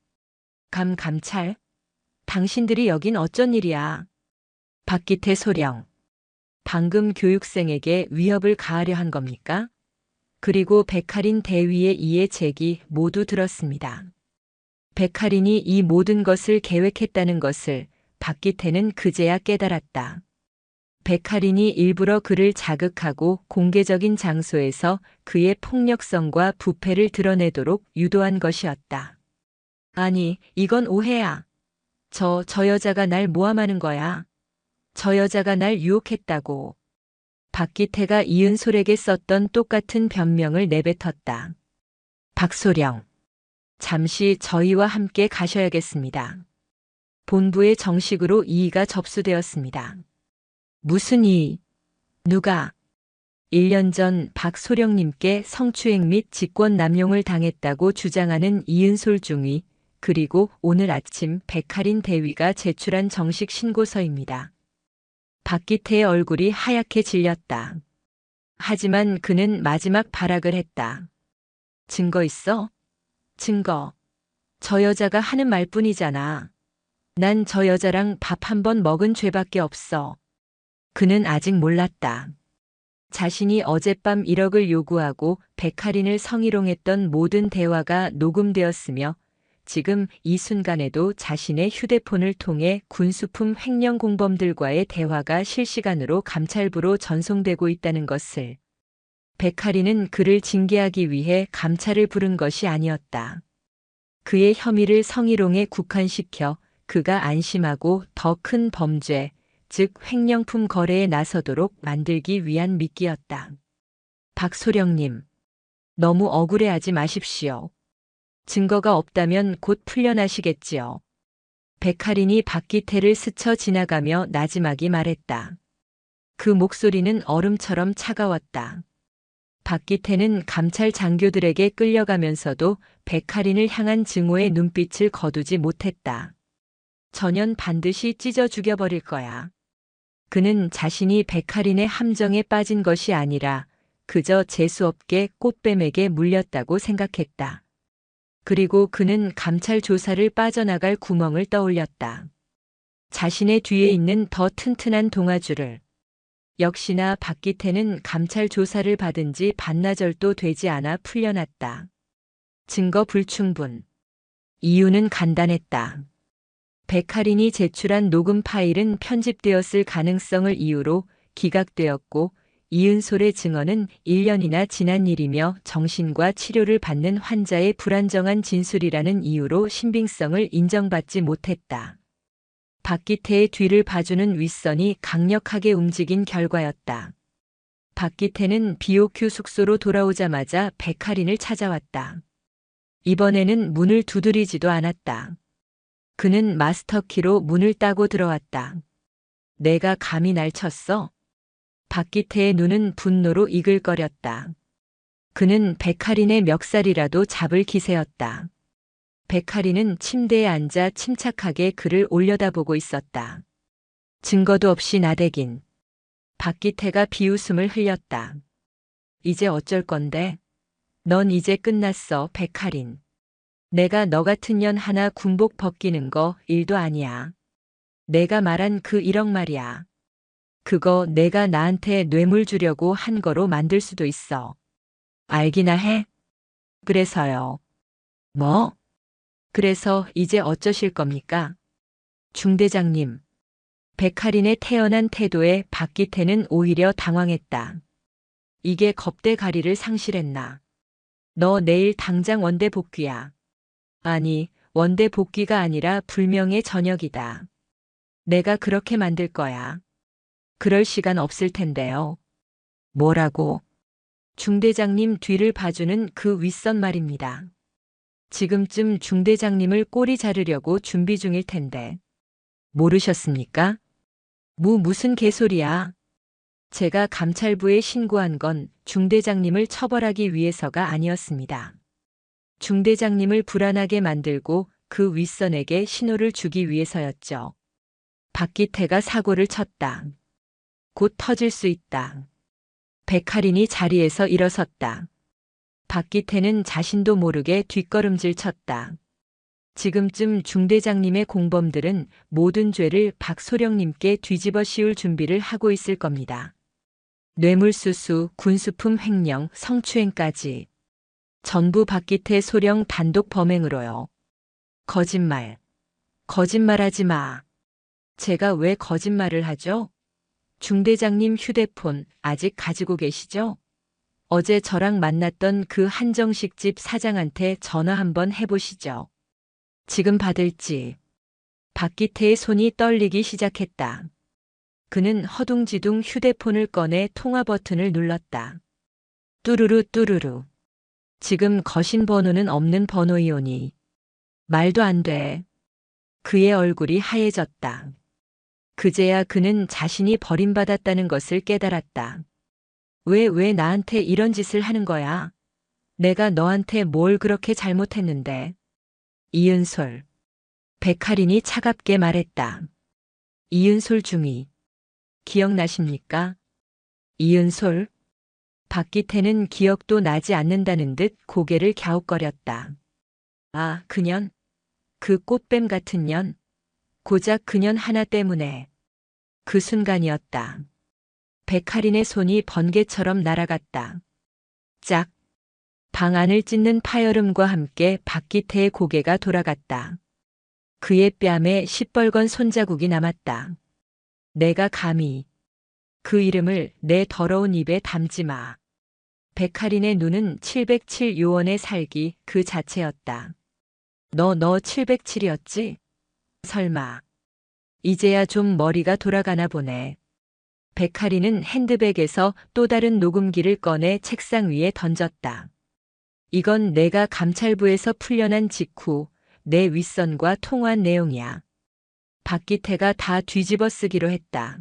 감찰? 당신들이 여긴 어쩐 일이야? 박기태 소령. 방금 교육생에게 위협을 가하려 한 겁니까? 그리고 백할인 대위의 이해 제기 모두 들었습니다. 백할인이 이 모든 것을 계획했다는 것을 박기태는 그제야 깨달았다. 백할인이 일부러 그를 자극하고 공개적인 장소에서 그의 폭력성과 부패를 드러내도록 유도한 것이었다. 아니, 이건 오해야. 저 여자가 날 모함하는 거야. 저 여자가 날 유혹했다고. 박기태가 이은솔에게 썼던 똑같은 변명을 내뱉었다. 박소령. 잠시 저희와 함께 가셔야겠습니다. 본부에 정식으로 이의가 접수되었습니다. 무슨 이의? 누가? 1년 전 박소령님께 성추행 및 직권남용을 당했다고 주장하는 이은솔 중위, 그리고 오늘 아침 백할인 대위가 제출한 정식 신고서입니다. 박기태의 얼굴이 하얗게 질렸다. 하지만 그는 마지막 발악을 했다. 증거 있어? 증거. 저 여자가 하는 말뿐이잖아. 난 저 여자랑 밥 한 번 먹은 죄밖에 없어. 그는 아직 몰랐다. 자신이 어젯밤 1억을 요구하고 백할인을 성희롱했던 모든 대화가 녹음되었으며 지금 이 순간에도 자신의 휴대폰을 통해 군수품 횡령 공범들과의 대화가 실시간으로 감찰부로 전송되고 있다는 것을. 백할인은 그를 징계하기 위해 감찰을 부른 것이 아니었다. 그의 혐의를 성희롱에 국한시켜 그가 안심하고 더 큰 범죄, 즉 횡령품 거래에 나서도록 만들기 위한 미끼였다. 박소령님, 너무 억울해하지 마십시오. 증거가 없다면 곧 풀려나시겠지요. 백할인이 박기태를 스쳐 지나가며 나지막이 말했다. 그 목소리는 얼음처럼 차가웠다. 박기태는 감찰 장교들에게 끌려가면서도 백할인을 향한 증오의 눈빛을 거두지 못했다. 전현 반드시 찢어 죽여버릴 거야. 그는 자신이 백할인의 함정에 빠진 것이 아니라 그저 재수없게 꽃뱀에게 물렸다고 생각했다. 그리고 그는 감찰 조사를 빠져나갈 구멍을 떠올렸다. 자신의 뒤에 있는 더 튼튼한 동아줄을. 역시나 박기태는 감찰 조사를 받은 지 반나절도 되지 않아 풀려났다. 증거 불충분. 이유는 간단했다. 백할인이 제출한 녹음 파일은 편집되었을 가능성을 이유로 기각되었고 이은솔의 증언은 1년이나 지난 일이며 정신과 치료를 받는 환자의 불안정한 진술이라는 이유로 신빙성을 인정받지 못했다. 박기태의 뒤를 봐주는 윗선이 강력하게 움직인 결과였다. 박기태는 BOQ 숙소로 돌아오자마자 백할인을 찾아왔다. 이번에는 문을 두드리지도 않았다. 그는 마스터키로 문을 따고 들어왔다. 내가 감히 날 쳤어? 박기태의 눈은 분노로 이글거렸다. 그는 백할인의 멱살이라도 잡을 기세였다. 백할인은 침대에 앉아 침착하게 그를 올려다보고 있었다. 증거도 없이 나대긴. 박기태가 비웃음을 흘렸다. 이제 어쩔 건데? 넌 이제 끝났어, 백할인. 내가 너 같은 년 하나 군복 벗기는 거 일도 아니야. 내가 말한 그 1억 말이야. 그거 내가 나한테 뇌물 주려고 한 거로 만들 수도 있어. 알기나 해? 그래서요. 뭐? 그래서 이제 어쩌실 겁니까? 중대장님. 백할인의 태연한 태도에 박기태는 오히려 당황했다. 이게 겁대가리를 상실했나? 너 내일 당장 원대 복귀야. 아니, 원대 복귀가 아니라 불명예 전역이다. 내가 그렇게 만들 거야. 그럴 시간 없을 텐데요. 뭐라고? 중대장님 뒤를 봐주는 그 윗선 말입니다. 지금쯤 중대장님을 꼬리 자르려고 준비 중일 텐데. 모르셨습니까? 무슨 개소리야. 제가 감찰부에 신고한 건 중대장님을 처벌하기 위해서가 아니었습니다. 중대장님을 불안하게 만들고 그 윗선에게 신호를 주기 위해서였죠. 박기태가 사고를 쳤다. 곧 터질 수 있다. 백할인이 자리에서 일어섰다. 박기태는 자신도 모르게 뒷걸음질 쳤다. 지금쯤 중대장님의 공범들은 모든 죄를 박소령님께 뒤집어 씌울 준비를 하고 있을 겁니다. 뇌물수수, 군수품 횡령, 성추행까지. 전부 박기태 소령 단독 범행으로요. 거짓말. 거짓말하지 마. 제가 왜 거짓말을 하죠? 중대장님 휴대폰 아직 가지고 계시죠? 어제 저랑 만났던 그 한정식 집 사장한테 전화 한번 해보시죠. 지금 받을지. 박기태의 손이 떨리기 시작했다. 그는 허둥지둥 휴대폰을 꺼내 통화 버튼을 눌렀다. 뚜루루 뚜루루. 지금 거신 번호는 없는 번호이오니. 말도 안 돼. 그의 얼굴이 하얘졌다. 그제야 그는 자신이 버림받았다는 것을 깨달았다. 왜 나한테 이런 짓을 하는 거야? 내가 너한테 뭘 그렇게 잘못했는데? 이은솔. 백할인이 차갑게 말했다. 이은솔 중위. 기억나십니까? 이은솔? 박기태는 기억도 나지 않는다는 듯 고개를 갸웃거렸다. 아, 그년? 그 꽃뱀 같은 년? 고작 그년 하나 때문에. 그 순간이었다. 백할인의 손이 번개처럼 날아갔다. 짝. 방 안을 찢는 파열음과 함께 박기태의 고개가 돌아갔다. 그의 뺨에 시뻘건 손자국이 남았다. 내가 감히 그 이름을 내 더러운 입에 담지 마. 백할인의 눈은 707 요원의 살기 그 자체였다. 너 707이었지? 설마. 이제야 좀 머리가 돌아가나 보네. 백할인은 핸드백에서 또 다른 녹음기를 꺼내 책상 위에 던졌다. 이건 내가 감찰부에서 풀려난 직후 내 윗선과 통화한 내용이야. 박기태가 다 뒤집어 쓰기로 했다.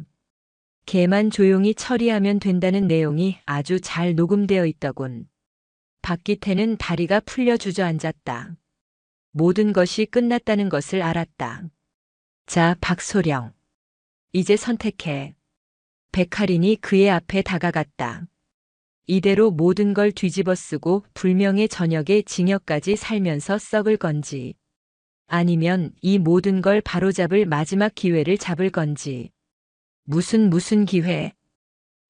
걔만 조용히 처리하면 된다는 내용이 아주 잘 녹음되어 있더군. 박기태는 다리가 풀려 주저앉았다. 모든 것이 끝났다는 것을 알았다. 자, 박소령. 이제 선택해. 백할인이 그의 앞에 다가갔다. 이대로 모든 걸 뒤집어 쓰고 불명예 전역의 징역까지 살면서 썩을 건지, 아니면 이 모든 걸 바로잡을 마지막 기회를 잡을 건지. 무슨 기회?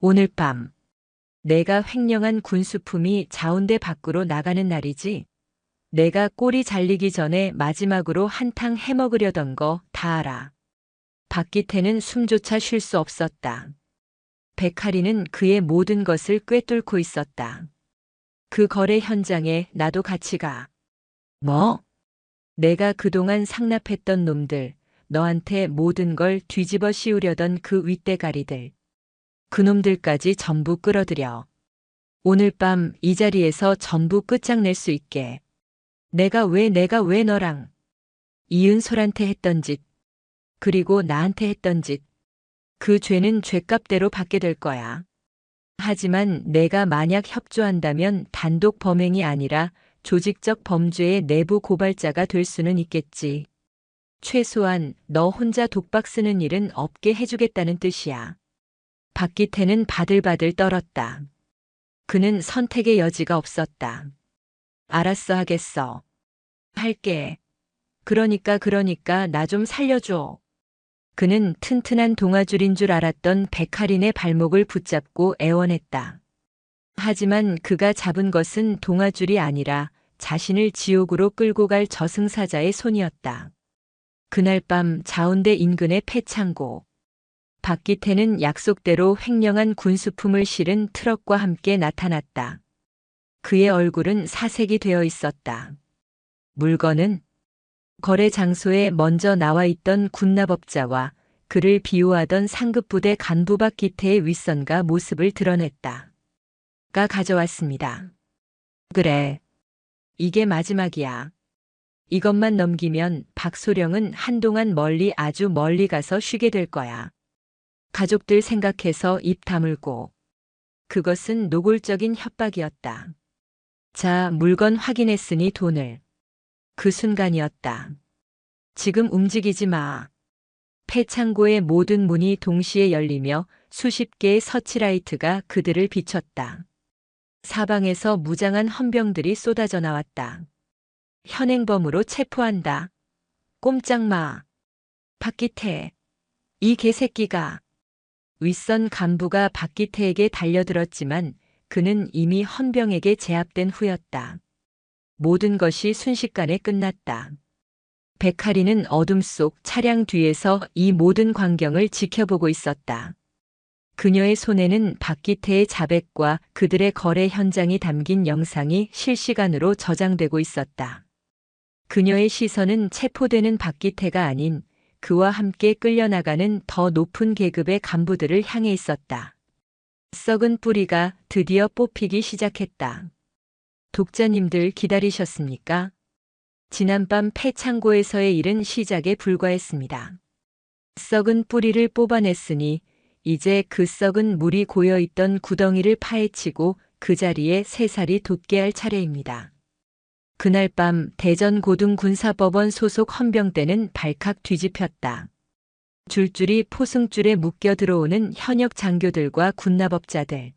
오늘 밤 내가 횡령한 군수품이 자운대 밖으로 나가는 날이지. 내가 꼬리 잘리기 전에 마지막으로 한탕 해먹으려던 거 다 알아. 박기태는 숨조차 쉴 수 없었다. 백할인은 그의 모든 것을 꿰뚫고 있었다. 그 거래 현장에 나도 같이 가. 뭐? 내가 그동안 상납했던 놈들, 너한테 모든 걸 뒤집어 씌우려던 그 윗대가리들. 그놈들까지 전부 끌어들여. 오늘 밤 이 자리에서 전부 끝장낼 수 있게. 내가 왜 너랑 이은솔한테 했던 짓, 그리고 나한테 했던 짓, 그 죄는 죄값대로 받게 될 거야. 하지만 내가 만약 협조한다면 단독 범행이 아니라 조직적 범죄의 내부 고발자가 될 수는 있겠지. 최소한 너 혼자 독박 쓰는 일은 없게 해주겠다는 뜻이야. 박기태는 바들바들 떨었다. 그는 선택의 여지가 없었다. 알았어, 하겠어. 할게. 그러니까 나 좀 살려줘. 그는 튼튼한 동아줄인 줄 알았던 백할인의 발목을 붙잡고 애원했다. 하지만 그가 잡은 것은 동아줄이 아니라 자신을 지옥으로 끌고 갈 저승사자의 손이었다. 그날 밤 자운대 인근의 폐창고. 박기태는 약속대로 횡령한 군수품을 실은 트럭과 함께 나타났다. 그의 얼굴은 사색이 되어 있었다. 물건은 거래 장소에 먼저 나와 있던 군납업자와 그를 비호하던 상급부대 간부 박기태의 윗선과 모습을 드러냈다. 가 가져왔습니다. 그래. 이게 마지막이야. 이것만 넘기면 박소령은 한동안 아주 멀리 가서 쉬게 될 거야. 가족들 생각해서 입 다물고. 그것은 노골적인 협박이었다. 자, 물건 확인했으니 돈을. 그 순간이었다. 지금 움직이지 마. 폐창고의 모든 문이 동시에 열리며 수십 개의 서치라이트가 그들을 비췄다. 사방에서 무장한 헌병들이 쏟아져 나왔다. 현행범으로 체포한다. 꼼짝 마. 박기태. 이 개새끼가. 윗선 간부가 박기태에게 달려들었지만 그는 이미 헌병에게 제압된 후였다. 모든 것이 순식간에 끝났다. 백할이는 어둠 속 차량 뒤에서 이 모든 광경을 지켜보고 있었다. 그녀의 손에는 박기태의 자백과 그들의 거래 현장이 담긴 영상이 실시간으로 저장되고 있었다. 그녀의 시선은 체포되는 박기태가 아닌 그와 함께 끌려나가는 더 높은 계급의 간부들을 향해 있었다. 썩은 뿌리가 드디어 뽑히기 시작했다. 독자님들 기다리셨습니까? 지난밤 폐창고에서의 일은 시작에 불과했습니다. 썩은 뿌리를 뽑아냈으니 이제 그 썩은 물이 고여있던 구덩이를 파헤치고 그 자리에 새살이 돋게 할 차례입니다. 그날 밤 대전고등군사법원 소속 헌병대는 발칵 뒤집혔다. 줄줄이 포승줄에 묶여 들어오는 현역 장교들과 군납업자들.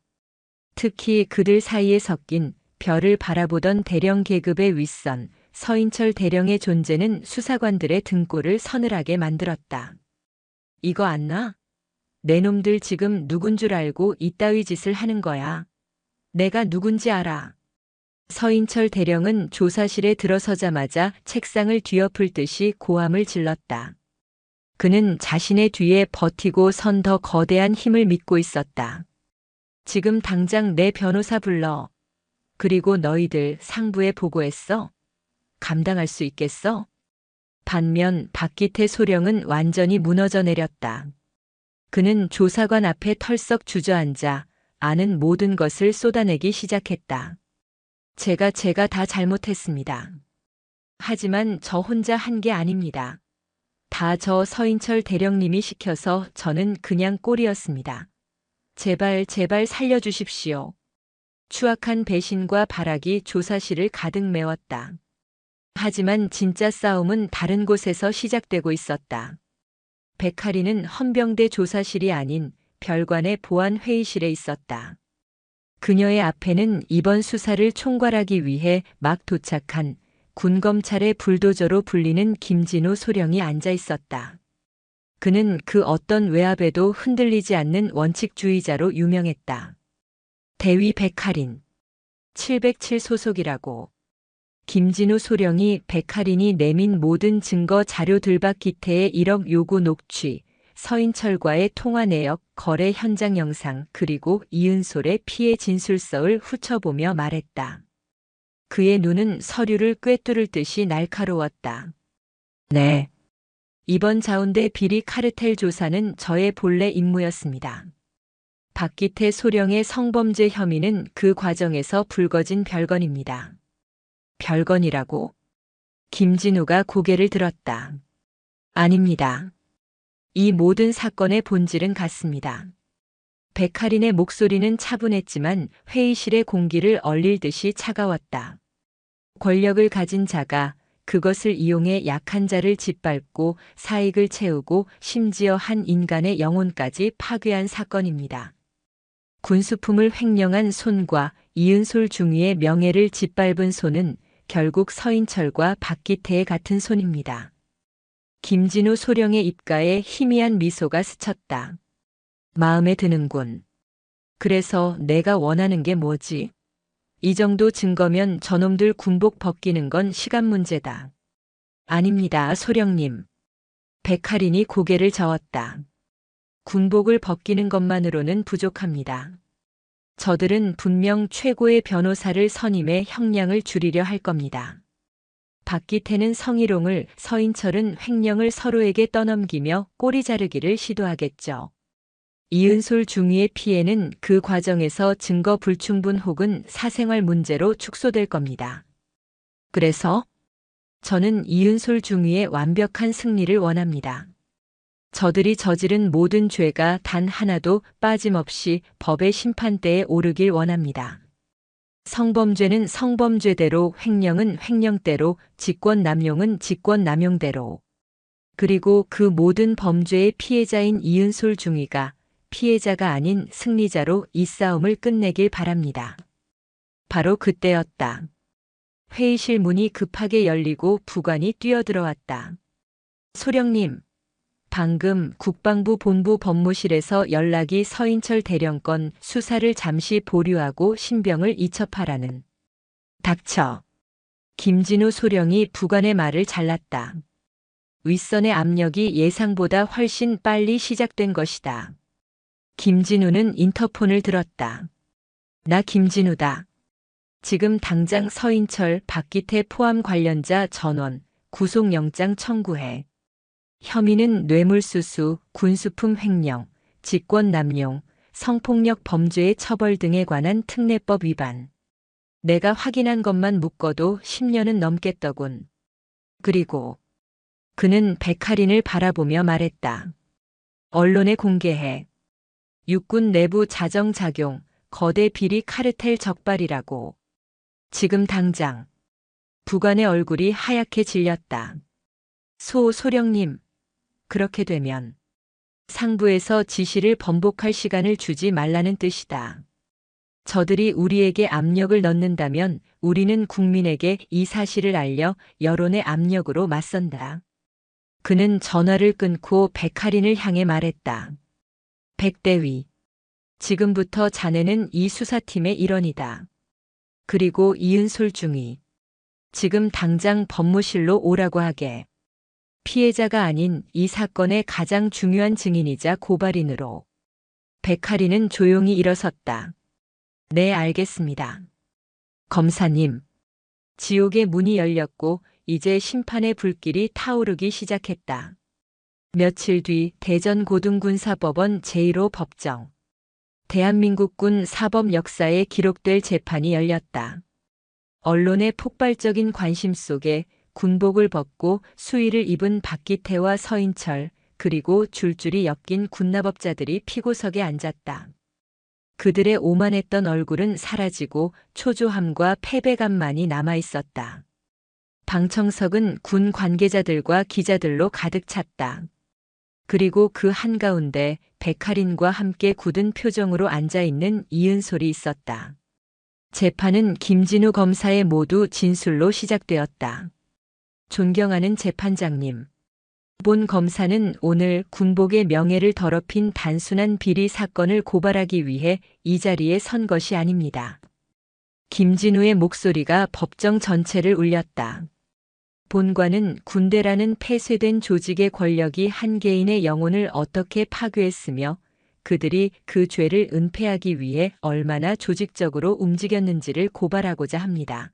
특히 그들 사이에 섞인 별을 바라보던 대령 계급의 윗선, 서인철 대령의 존재는 수사관들의 등골을 서늘하게 만들었다. 이거 안 나? 내 놈들 지금 누군 줄 알고 이따위 짓을 하는 거야. 내가 누군지 알아. 서인철 대령은 조사실에 들어서자마자 책상을 뒤엎을 듯이 고함을 질렀다. 그는 자신의 뒤에 버티고 선 더 거대한 힘을 믿고 있었다. 지금 당장 내 변호사 불러. 그리고 너희들 상부에 보고했어? 감당할 수 있겠어? 반면 박기태 소령은 완전히 무너져 내렸다. 그는 조사관 앞에 털썩 주저앉아 아는 모든 것을 쏟아내기 시작했다. 제가 다 잘못했습니다. 하지만 저 혼자 한 게 아닙니다. 다 저 서인철 대령님이 시켜서 저는 그냥 꼴이었습니다. 제발 살려주십시오. 추악한 배신과 발악이 조사실을 가득 메웠다. 하지만 진짜 싸움은 다른 곳에서 시작되고 있었다. 백할이는 헌병대 조사실이 아닌 별관의 보안 회의실에 있었다. 그녀의 앞에는 이번 수사를 총괄하기 위해 막 도착한 군검찰의 불도저로 불리는 김진우 소령이 앉아 있었다. 그는 그 어떤 외압에도 흔들리지 않는 원칙주의자로 유명했다. 대위 백할인. 707 소속이라고. 김진우 소령이 백할인이 내민 모든 증거 자료 들박기태의 1억 요구 녹취, 서인철과의 통화 내역, 거래 현장 영상, 그리고 이은솔의 피해 진술서를 훑어보며 말했다. 그의 눈은 서류를 꿰뚫을 듯이 날카로웠다. 네. 이번 자운대 비리 카르텔 조사는 저의 본래 임무였습니다. 박기태 소령의 성범죄 혐의는 그 과정에서 불거진 별건입니다. 별건이라고? 김진우가 고개를 들었다. 아닙니다. 이 모든 사건의 본질은 같습니다. 백할인의 목소리는 차분했지만 회의실의 공기를 얼릴 듯이 차가웠다. 권력을 가진 자가 그것을 이용해 약한 자를 짓밟고 사익을 채우고 심지어 한 인간의 영혼까지 파괴한 사건입니다. 군수품을 횡령한 손과 이은솔 중위의 명예를 짓밟은 손은 결국 서인철과 박기태의 같은 손입니다. 김진우 소령의 입가에 희미한 미소가 스쳤다. 마음에 드는군. 그래서 내가 원하는 게 뭐지? 이 정도 증거면 저놈들 군복 벗기는 건 시간 문제다. 아닙니다, 소령님. 백할인이 고개를 저었다. 군복을 벗기는 것만으로는 부족합니다. 저들은 분명 최고의 변호사를 선임해 형량을 줄이려 할 겁니다. 박기태는 성희롱을, 서인철은 횡령을 서로에게 떠넘기며 꼬리 자르기를 시도하겠죠. 이은솔 중위의 피해는 그 과정에서 증거 불충분 혹은 사생활 문제로 축소될 겁니다. 그래서 저는 이은솔 중위의 완벽한 승리를 원합니다. 저들이 저지른 모든 죄가 단 하나도 빠짐없이 법의 심판대에 오르길 원합니다. 성범죄는 성범죄대로, 횡령은 횡령대로, 직권남용은 직권남용대로. 그리고 그 모든 범죄의 피해자인 이은솔 중위가 피해자가 아닌 승리자로 이 싸움을 끝내길 바랍니다. 바로 그때였다. 회의실 문이 급하게 열리고 부관이 뛰어들어왔다. 소령님, 방금 국방부 본부 법무실에서 연락이 서인철 대령건 수사를 잠시 보류하고 신병을 이첩하라는. 닥쳐. 김진우 소령이 부관의 말을 잘랐다. 윗선의 압력이 예상보다 훨씬 빨리 시작된 것이다. 김진우는 인터폰을 들었다. 나 김진우다. 지금 당장 서인철, 박기태 포함 관련자 전원, 구속영장 청구해. 혐의는 뇌물수수, 군수품 횡령, 직권남용, 성폭력 범죄의 처벌 등에 관한 특례법 위반. 내가 확인한 것만 묶어도 10년은 넘겠더군. 그리고 그는 백할인을 바라보며 말했다. 언론에 공개해. 육군 내부 자정작용, 거대 비리 카르텔 적발이라고. 지금 당장. 부관의 얼굴이 하얗게 질렸다. 소령님, 그렇게 되면 상부에서 지시를 번복할 시간을 주지 말라는 뜻이다. 저들이 우리에게 압력을 넣는다면 우리는 국민에게 이 사실을 알려 여론의 압력으로 맞선다. 그는 전화를 끊고 백할인을 향해 말했다. 백대위, 지금부터 자네는 이 수사팀의 일원이다. 그리고 이은솔 중위, 지금 당장 법무실로 오라고 하게. 피해자가 아닌 이 사건의 가장 중요한 증인이자 고발인으로. 백할인은 조용히 일어섰다. 네, 알겠습니다. 검사님. 지옥의 문이 열렸고 이제 심판의 불길이 타오르기 시작했다. 며칠 뒤 대전고등군사법원 제1호 법정. 대한민국군 사법 역사에 기록될 재판이 열렸다. 언론의 폭발적인 관심 속에 군복을 벗고 수의를 입은 박기태와 서인철, 그리고 줄줄이 엮인 군납업자들이 피고석에 앉았다. 그들의 오만했던 얼굴은 사라지고 초조함과 패배감만이 남아있었다. 방청석은 군 관계자들과 기자들로 가득 찼다. 그리고 그 한가운데 백할인과 함께 굳은 표정으로 앉아있는 이은솔이 있었다. 재판은 김진우 검사의 모두 진술로 시작되었다. 존경하는 재판장님. 본 검사는 오늘 군복의 명예를 더럽힌 단순한 비리 사건을 고발하기 위해 이 자리에 선 것이 아닙니다. 김진우의 목소리가 법정 전체를 울렸다. 본관은 군대라는 폐쇄된 조직의 권력이 한 개인의 영혼을 어떻게 파괴했으며 그들이 그 죄를 은폐하기 위해 얼마나 조직적으로 움직였는지를 고발하고자 합니다.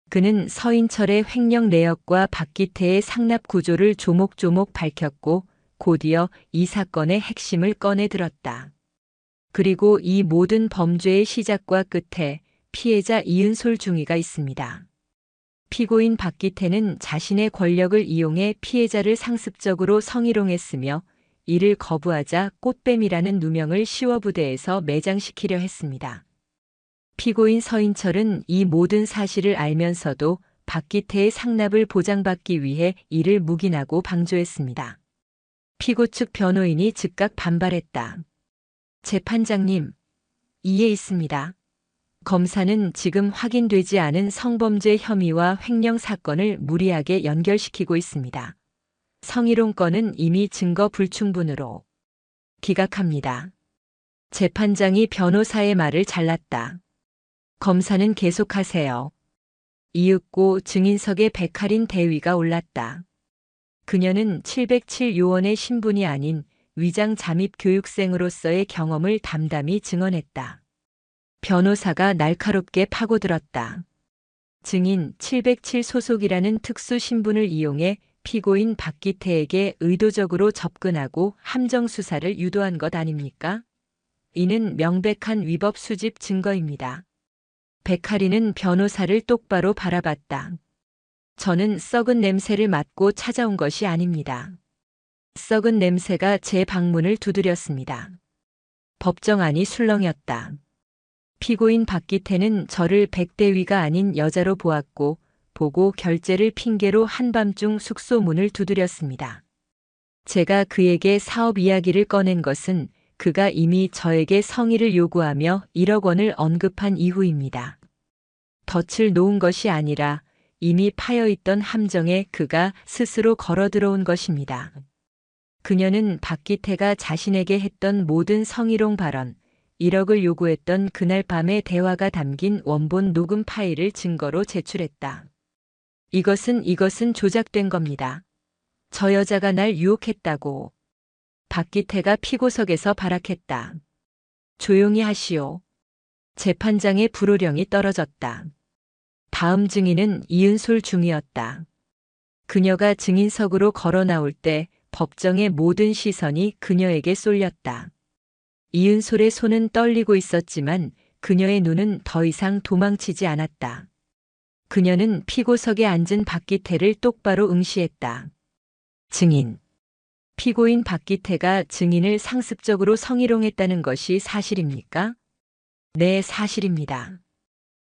그는 서인철의 횡령 내역과 박기태의 상납 구조를 조목조목 밝혔고 곧이어 이 사건의 핵심을 꺼내 들었다. 그리고 이 모든 범죄의 시작과 끝에 피해자 이은솔 중위가 있습니다. 피고인 박기태는 자신의 권력을 이용해 피해자를 상습적으로 성희롱했으며 이를 거부하자 꽃뱀이라는 누명을 시워부대에서 매장시키려 했습니다. 피고인 서인철은 이 모든 사실을 알면서도 박기태의 상납을 보장받기 위해 이를 묵인하고 방조했습니다. 피고 측 변호인이 즉각 반발했다. 재판장님, 이에 있습니다. 검사는 지금 확인되지 않은 성범죄 혐의와 횡령 사건을 무리하게 연결시키고 있습니다. 성희롱 건은 이미 증거 불충분으로 기각합니다. 재판장이 변호사의 말을 잘랐다. 검사는 계속하세요. 이윽고 증인석에 백할인 대위가 올랐다. 그녀는 707 요원의 신분이 아닌 위장 잠입 교육생으로서의 경험을 담담히 증언했다. 변호사가 날카롭게 파고들었다. 증인 707 소속이라는 특수 신분을 이용해 피고인 박기태에게 의도적으로 접근하고 함정 수사를 유도한 것 아닙니까? 이는 명백한 위법 수집 증거입니다. 백할이는 변호사를 똑바로 바라봤다. 저는 썩은 냄새를 맡고 찾아온 것이 아닙니다. 썩은 냄새가 제 방문을 두드렸습니다. 법정안이 술렁였다. 피고인 박기태는 저를 백대위가 아닌 여자로 보았고 보고 결제를 핑계로 한밤중 숙소 문을 두드렸습니다. 제가 그에게 사업 이야기를 꺼낸 것은 그가 이미 저에게 성의를 요구하며 1억 원을 언급한 이후입니다. 덫을 놓은 것이 아니라 이미 파여있던 함정에 그가 스스로 걸어 들어온 것입니다. 그녀는 박기태가 자신에게 했던 모든 성희롱 발언, 1억을 요구했던 그날 밤의 대화가 담긴 원본 녹음 파일을 증거로 제출했다. 이것은 조작된 겁니다. 저 여자가 날 유혹했다고. 박기태가 피고석에서 발악했다. 조용히 하시오. 재판장의 불호령이 떨어졌다. 다음 증인은 이은솔 중이었다. 그녀가 증인석으로 걸어 나올 때 법정의 모든 시선이 그녀에게 쏠렸다. 이은솔의 손은 떨리고 있었지만 그녀의 눈은 더 이상 도망치지 않았다. 그녀는 피고석에 앉은 박기태를 똑바로 응시했다. 증인. 피고인 박기태가 증인을 상습적으로 성희롱했다는 것이 사실입니까? 네, 사실입니다.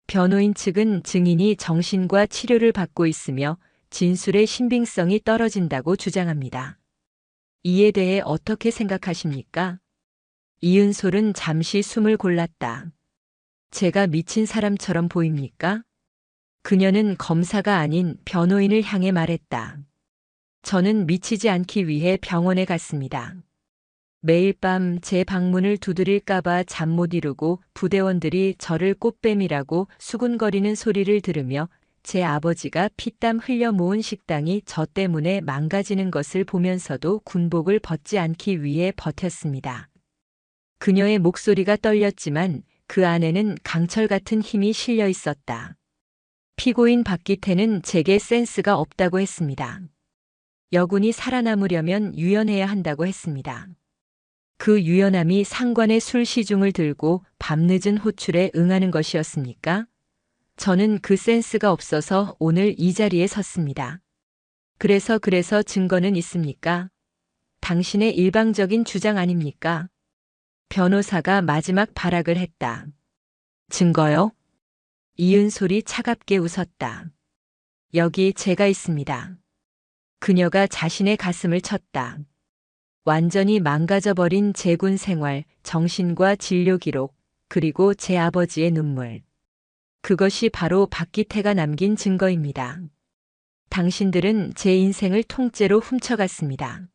변호인 측은 증인이 정신과 치료를 받고 있으며 진술의 신빙성이 떨어진다고 주장합니다. 이에 대해 어떻게 생각하십니까? 이은솔은 잠시 숨을 골랐다. 제가 미친 사람처럼 보입니까? 그녀는 검사가 아닌 변호인을 향해 말했다. 저는 미치지 않기 위해 병원에 갔습니다. 매일 밤 제 방문을 두드릴까봐 잠 못 이루고 부대원들이 저를 꽃뱀이라고 수군거리는 소리를 들으며 제 아버지가 피땀 흘려 모은 식당이 저 때문에 망가지는 것을 보면서도 군복을 벗지 않기 위해 버텼습니다. 그녀의 목소리가 떨렸지만 그 안에는 강철 같은 힘이 실려 있었다. 피고인 박기태는 제게 센스가 없다고 했습니다. 여군이 살아남으려면 유연해야 한다고 했습니다. 그 유연함이 상관의 술 시중을 들고 밤늦은 호출에 응하는 것이었습니까? 저는 그 센스가 없어서 오늘 이 자리에 섰습니다. 그래서 증거는 있습니까? 당신의 일방적인 주장 아닙니까? 변호사가 마지막 발악을 했다. 증거요? 이은솔이 차갑게 웃었다. 여기 제가 있습니다. 그녀가 자신의 가슴을 쳤다. 완전히 망가져버린 제 군 생활, 정신과 진료 기록, 그리고 제 아버지의 눈물. 그것이 바로 박기태가 남긴 증거입니다. 당신들은 제 인생을 통째로 훔쳐갔습니다.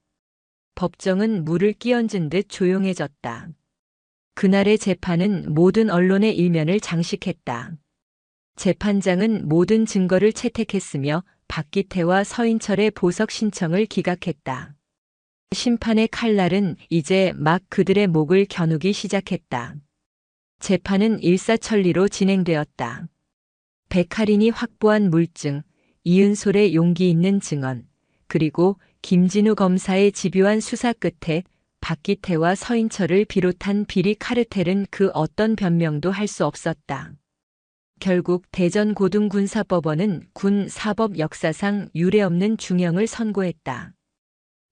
법정은 물을 끼얹은 듯 조용해졌다. 그날의 재판은 모든 언론의 일면을 장식했다. 재판장은 모든 증거를 채택했으며 박기태와 서인철의 보석 신청을 기각했다. 심판의 칼날은 이제 막 그들의 목을 겨누기 시작했다. 재판은 일사천리로 진행되었다. 백할인이 확보한 물증, 이은솔의 용기 있는 증언, 그리고 김진우 검사의 집요한 수사 끝에 박기태와 서인철을 비롯한 비리 카르텔은 그 어떤 변명도 할 수 없었다. 결국 대전고등군사법원은 군 사법 역사상 유례없는 중형을 선고했다.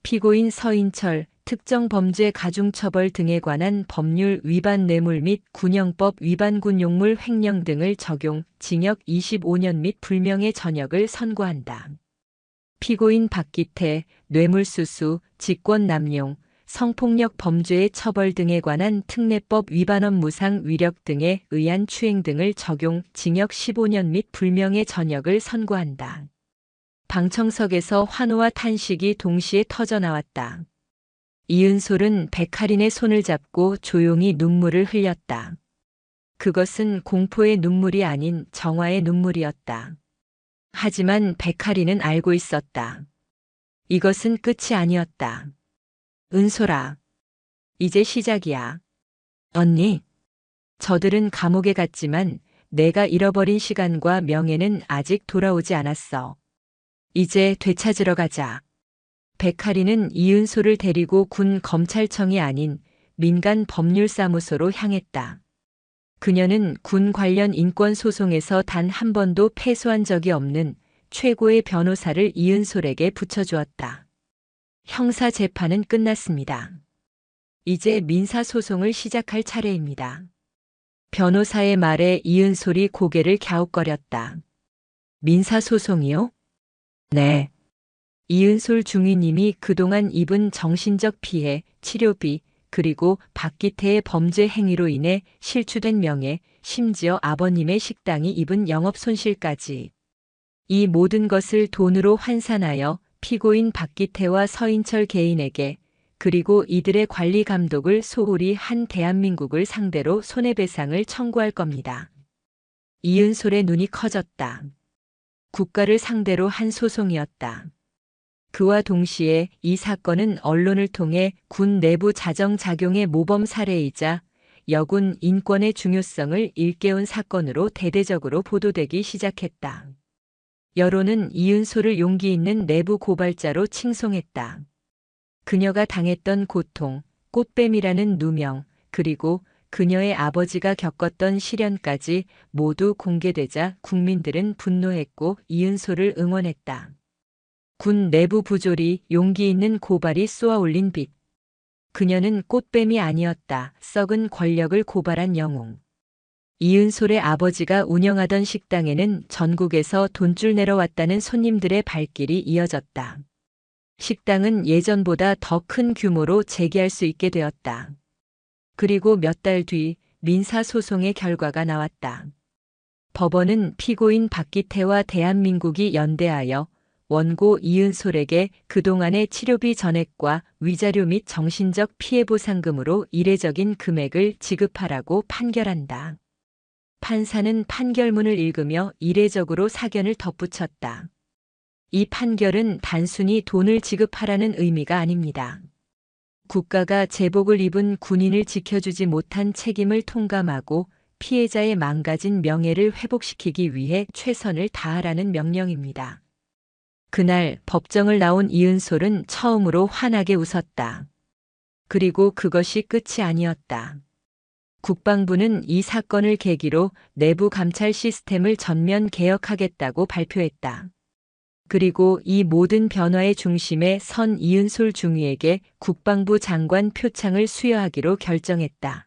피고인 서인철, 특정 범죄 가중처벌 등에 관한 법률 위반 뇌물 및 군형법 위반 군용물 횡령 등을 적용, 징역 25년 및 불명예 전역을 선고한다. 피고인 박기태, 뇌물수수, 직권남용, 성폭력 범죄의 처벌 등에 관한 특례법 위반원 무상 위력 등에 의한 추행 등을 적용, 징역 15년 및 불명예 전역을 선고한다. 방청석에서 환호와 탄식이 동시에 터져나왔다. 이은솔은 백할인의 손을 잡고 조용히 눈물을 흘렸다. 그것은 공포의 눈물이 아닌 정화의 눈물이었다. 하지만 백할인은 알고 있었다. 이것은 끝이 아니었다. 은솔아, 이제 시작이야. 언니, 저들은 감옥에 갔지만 내가 잃어버린 시간과 명예는 아직 돌아오지 않았어. 이제 되찾으러 가자. 백할인은 이은솔을 데리고 군 검찰청이 아닌 민간 법률사무소로 향했다. 그녀는 군 관련 인권 소송에서 단 한 번도 패소한 적이 없는 최고의 변호사를 이은솔에게 붙여주었다. 형사 재판은 끝났습니다. 이제 민사 소송을 시작할 차례입니다. 변호사의 말에 이은솔이 고개를 갸웃거렸다. 민사 소송이요? 네. 이은솔 중위님이 그동안 입은 정신적 피해, 치료비, 그리고 박기태의 범죄 행위로 인해 실추된 명예, 심지어 아버님의 식당이 입은 영업 손실까지. 이 모든 것을 돈으로 환산하여 피고인 박기태와 서인철 개인에게, 그리고 이들의 관리 감독을 소홀히 한 대한민국을 상대로 손해배상을 청구할 겁니다. 이은솔의 눈이 커졌다. 국가를 상대로 한 소송이었다. 그와 동시에 이 사건은 언론을 통해 군 내부 자정작용의 모범 사례이자 여군 인권의 중요성을 일깨운 사건으로 대대적으로 보도되기 시작했다. 여론은 이은솔을 용기 있는 내부 고발자로 칭송했다. 그녀가 당했던 고통, 꽃뱀이라는 누명, 그리고 그녀의 아버지가 겪었던 시련까지 모두 공개되자 국민들은 분노했고 이은솔을 응원했다. 군 내부 부조리, 용기 있는 고발이 쏘아올린 빛. 그녀는 꽃뱀이 아니었다. 썩은 권력을 고발한 영웅. 이은솔의 아버지가 운영하던 식당에는 전국에서 돈줄 내러 왔다는 손님들의 발길이 이어졌다. 식당은 예전보다 더 큰 규모로 재개할 수 있게 되었다. 그리고 몇 달 뒤 민사소송의 결과가 나왔다. 법원은 피고인 박기태와 대한민국이 연대하여 원고 이은솔에게 그동안의 치료비 전액과 위자료 및 정신적 피해 보상금으로 이례적인 금액을 지급하라고 판결한다. 판사는 판결문을 읽으며 이례적으로 사견을 덧붙였다. 이 판결은 단순히 돈을 지급하라는 의미가 아닙니다. 국가가 제복을 입은 군인을 지켜주지 못한 책임을 통감하고 피해자의 망가진 명예를 회복시키기 위해 최선을 다하라는 명령입니다. 그날 법정을 나온 이은솔은 처음으로 환하게 웃었다. 그리고 그것이 끝이 아니었다. 국방부는 이 사건을 계기로 내부 감찰 시스템을 전면 개혁하겠다고 발표했다. 그리고 이 모든 변화의 중심에 선 이은솔 중위에게 국방부 장관 표창을 수여하기로 결정했다.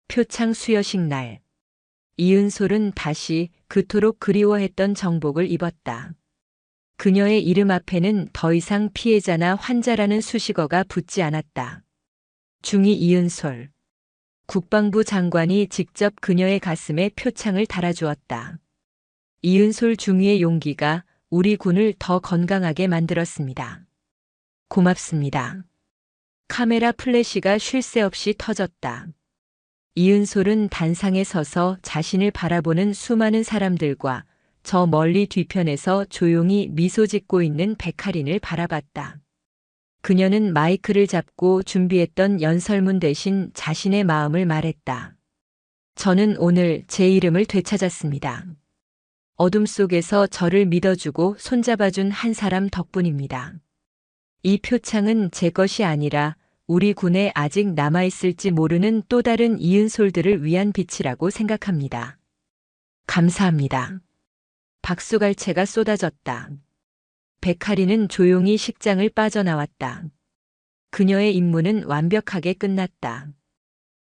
표창 수여식 날. 이은솔은 다시 그토록 그리워했던 정복을 입었다. 그녀의 이름 앞에는 더 이상 피해자나 환자라는 수식어가 붙지 않았다. 중위 이은솔. 국방부 장관이 직접 그녀의 가슴에 표창을 달아주었다. 이은솔 중위의 용기가 우리 군을 더 건강하게 만들었습니다. 고맙습니다. 카메라 플래시가 쉴 새 없이 터졌다. 이은솔은 단상에 서서 자신을 바라보는 수많은 사람들과 저 멀리 뒤편에서 조용히 미소 짓고 있는 백할인을 바라봤다. 그녀는 마이크를 잡고 준비했던 연설문 대신 자신의 마음을 말했다. 저는 오늘 제 이름을 되찾았습니다. 어둠 속에서 저를 믿어주고 손잡아준 한 사람 덕분입니다. 이 표창은 제 것이 아니라 우리 군에 아직 남아있을지 모르는 또 다른 이은솔들을 위한 빛이라고 생각합니다. 감사합니다. 박수갈채가 쏟아졌다. 백할인은 조용히 식장을 빠져나왔다. 그녀의 임무는 완벽하게 끝났다.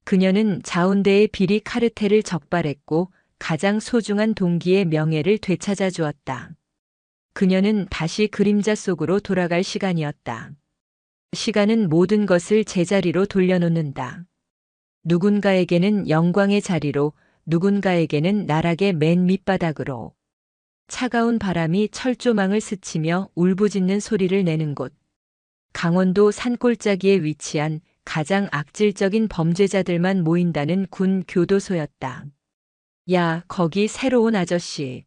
그녀는 자운대의 비리 카르텔을 적발했고 가장 소중한 동기의 명예를 되찾아 주었다. 그녀는 다시 그림자 속으로 돌아갈 시간이었다. 시간은 모든 것을 제자리로 돌려놓는다. 누군가에게는 영광의 자리로, 누군가에게는 나락의 맨 밑바닥으로. 차가운 바람이 철조망을 스치며 울부짖는 소리를 내는 곳. 강원도 산골짜기에 위치한 가장 악질적인 범죄자들만 모인다는 군 교도소였다. 야, 거기 새로운 아저씨.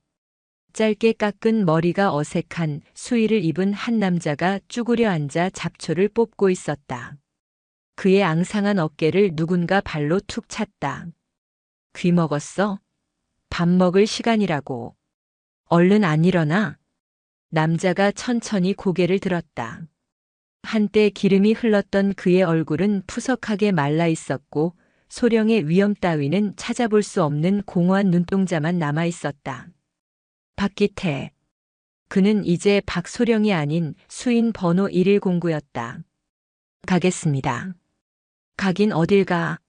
짧게 깎은 머리가 어색한 수의를 입은 한 남자가 쭈그려 앉아 잡초를 뽑고 있었다. 그의 앙상한 어깨를 누군가 발로 툭 찼다. 귀 먹었어? 밥 먹을 시간이라고. 얼른 안 일어나? 남자가 천천히 고개를 들었다. 한때 기름이 흘렀던 그의 얼굴은 푸석하게 말라 있었고 소령의 위험 따위는 찾아볼 수 없는 공허한 눈동자만 남아 있었다. 박기태. 그는 이제 박소령이 아닌 수인 번호 1109였다. 가겠습니다. 가긴 어딜 가.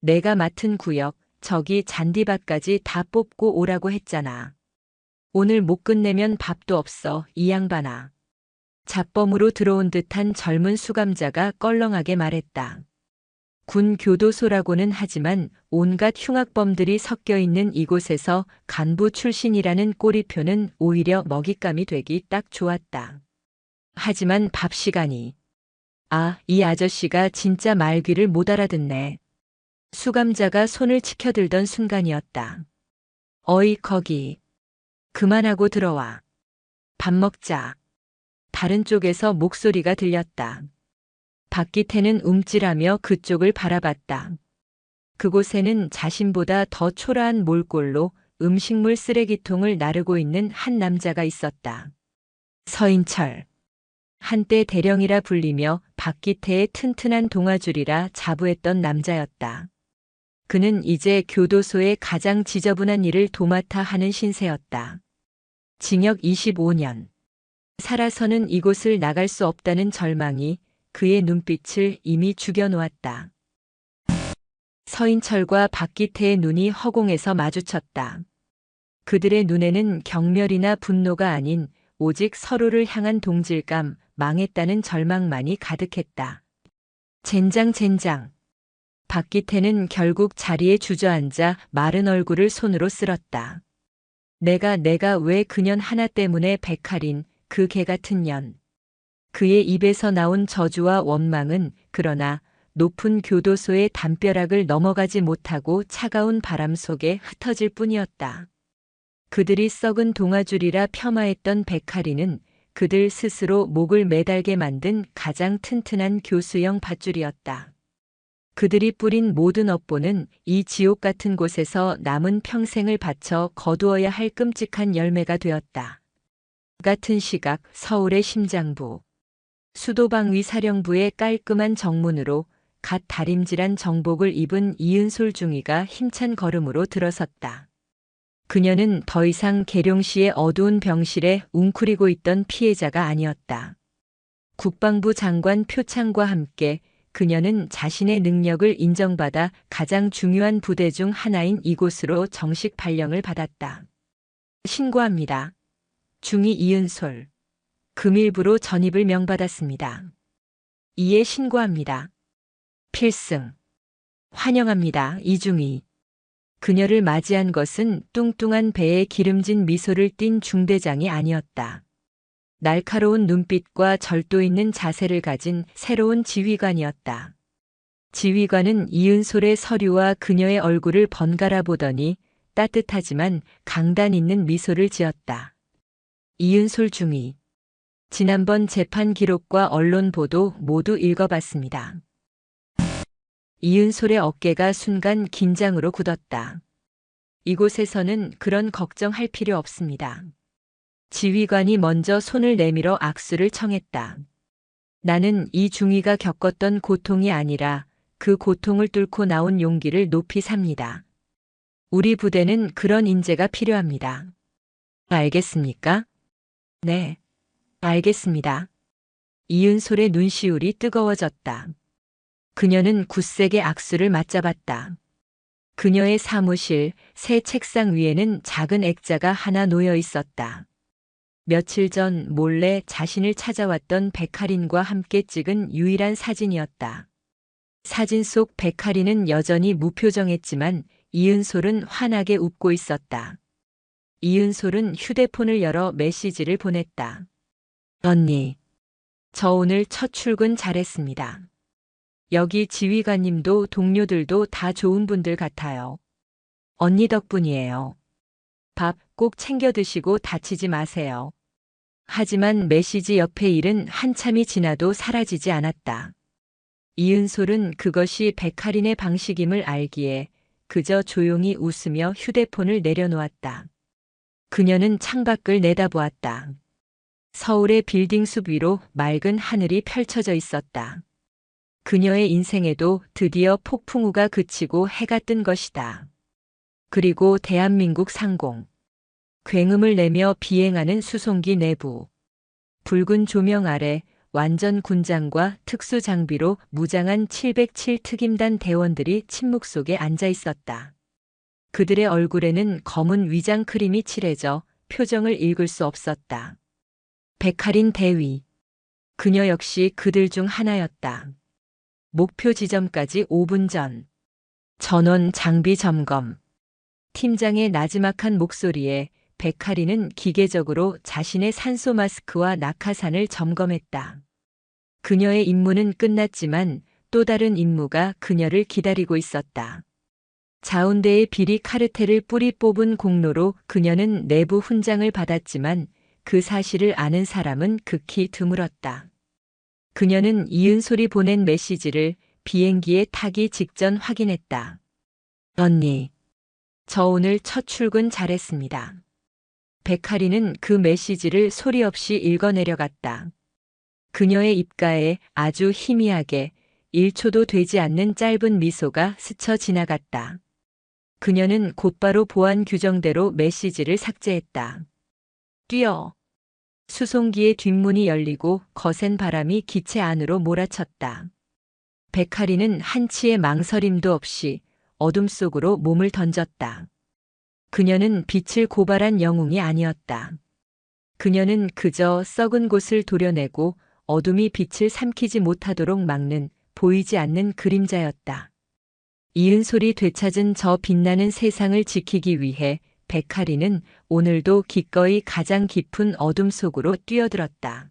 내가 맡은 구역, 저기 잔디밭까지 다 뽑고 오라고 했잖아. 오늘 못 끝내면 밥도 없어, 이 양반아. 잡범으로 들어온 듯한 젊은 수감자가 껄렁하게 말했다. 군 교도소라고는 하지만 온갖 흉악범들이 섞여 있는 이곳에서 간부 출신이라는 꼬리표는 오히려 먹잇감이 되기 딱 좋았다. 하지만 밥 시간이. 아, 이 아저씨가 진짜 말귀를 못 알아듣네. 수감자가 손을 치켜들던 순간이었다. 어이, 거기. 그만하고 들어와. 밥 먹자. 다른 쪽에서 목소리가 들렸다. 박기태는 움찔하며 그쪽을 바라봤다. 그곳에는 자신보다 더 초라한 몰골로 음식물 쓰레기통을 나르고 있는 한 남자가 있었다. 서인철. 한때 대령이라 불리며 박기태의 튼튼한 동아줄이라 자부했던 남자였다. 그는 이제 교도소의 가장 지저분한 일을 도맡아 하는 신세였다. 징역 25년. 살아서는 이곳을 나갈 수 없다는 절망이 그의 눈빛을 이미 죽여놓았다. 서인철과 박기태의 눈이 허공에서 마주쳤다. 그들의 눈에는 경멸이나 분노가 아닌 오직 서로를 향한 동질감, 망했다는 절망만이 가득했다. 젠장. 박기태는 결국 자리에 주저앉아 마른 얼굴을 손으로 쓸었다. 내가 왜 그년 하나 때문에 백할인 그 개 같은 년. 그의 입에서 나온 저주와 원망은 그러나 높은 교도소의 담벼락을 넘어가지 못하고 차가운 바람 속에 흩어질 뿐이었다. 그들이 썩은 동아줄이라 폄하했던 백할이는 그들 스스로 목을 매달게 만든 가장 튼튼한 교수형 밧줄이었다. 그들이 뿌린 모든 업보는 이 지옥 같은 곳에서 남은 평생을 바쳐 거두어야 할 끔찍한 열매가 되었다. 같은 시각 서울의 심장부. 수도방위 사령부의 깔끔한 정문으로 갓 다림질한 정복을 입은 이은솔 중위가 힘찬 걸음으로 들어섰다. 그녀는 더 이상 계룡시의 어두운 병실에 웅크리고 있던 피해자가 아니었다. 국방부 장관 표창과 함께 그녀는 자신의 능력을 인정받아 가장 중요한 부대 중 하나인 이곳으로 정식 발령을 받았다. 신고합니다. 중위 이은솔. 금일부로 전입을 명받았습니다. 이에 신고합니다. 필승. 환영합니다. 이중위. 그녀를 맞이한 것은 뚱뚱한 배에 기름진 미소를 띤 중대장이 아니었다. 날카로운 눈빛과 절도 있는 자세를 가진 새로운 지휘관이었다. 지휘관은 이은솔의 서류와 그녀의 얼굴을 번갈아 보더니 따뜻하지만 강단 있는 미소를 지었다. 이은솔 중위. 지난번 재판 기록과 언론 보도 모두 읽어봤습니다. 이은솔의 어깨가 순간 긴장으로 굳었다. 이곳에서는 그런 걱정할 필요 없습니다. 지휘관이 먼저 손을 내밀어 악수를 청했다. 나는 이 중위가 겪었던 고통이 아니라 그 고통을 뚫고 나온 용기를 높이 삽니다. 우리 부대는 그런 인재가 필요합니다. 알겠습니까? 네, 알겠습니다. 이은솔의 눈시울이 뜨거워졌다. 그녀는 굳세게 악수를 맞잡았다. 그녀의 사무실 새 책상 위에는 작은 액자가 하나 놓여 있었다. 며칠 전 몰래 자신을 찾아왔던 백할인과 함께 찍은 유일한 사진이었다. 사진 속 백할인은 여전히 무표정했지만 이은솔은 환하게 웃고 있었다. 이은솔은 휴대폰을 열어 메시지를 보냈다. 언니, 저 오늘 첫 출근 잘했습니다. 여기 지휘관님도 동료들도 다 좋은 분들 같아요. 언니 덕분이에요. 밥 꼭 챙겨 드시고 다치지 마세요. 하지만 메시지 옆의 일은 한참이 지나도 사라지지 않았다. 이은솔은 그것이 백할인의 방식임을 알기에 그저 조용히 웃으며 휴대폰을 내려놓았다. 그녀는 창밖을 내다보았다. 서울의 빌딩 숲 위로 맑은 하늘이 펼쳐져 있었다. 그녀의 인생에도 드디어 폭풍우가 그치고 해가 뜬 것이다. 그리고 대한민국 상공. 굉음을 내며 비행하는 수송기 내부. 붉은 조명 아래 완전 군장과 특수 장비로 무장한 707 특임단 대원들이 침묵 속에 앉아 있었다. 그들의 얼굴에는 검은 위장 크림이 칠해져 표정을 읽을 수 없었다. 백할인 대위. 그녀 역시 그들 중 하나였다. 목표 지점까지 5분 전. 전원 장비 점검. 팀장의 나지막한 목소리에 백할인은 기계적으로 자신의 산소 마스크와 낙하산을 점검했다. 그녀의 임무는 끝났지만 또 다른 임무가 그녀를 기다리고 있었다. 자운대의 비리 카르텔을 뿌리 뽑은 공로로 그녀는 내부 훈장을 받았지만 그 사실을 아는 사람은 극히 드물었다. 그녀는 이은솔이 보낸 메시지를 비행기에 타기 직전 확인했다. 언니, 저 오늘 첫 출근 잘했습니다. 백할인은 그 메시지를 소리 없이 읽어내려갔다. 그녀의 입가에 아주 희미하게 1초도 되지 않는 짧은 미소가 스쳐 지나갔다. 그녀는 곧바로 보안 규정대로 메시지를 삭제했다. 뛰어. 수송기의 뒷문이 열리고 거센 바람이 기체 안으로 몰아쳤다. 백할인은 한치의 망설임도 없이 어둠 속으로 몸을 던졌다. 그녀는 빛을 고발한 영웅이 아니었다. 그녀는 그저 썩은 곳을 도려내고 어둠이 빛을 삼키지 못하도록 막는 보이지 않는 그림자였다. 이은솔이 되찾은 저 빛나는 세상을 지키기 위해 백할인은 오늘도 기꺼이 가장 깊은 어둠 속으로 뛰어들었다.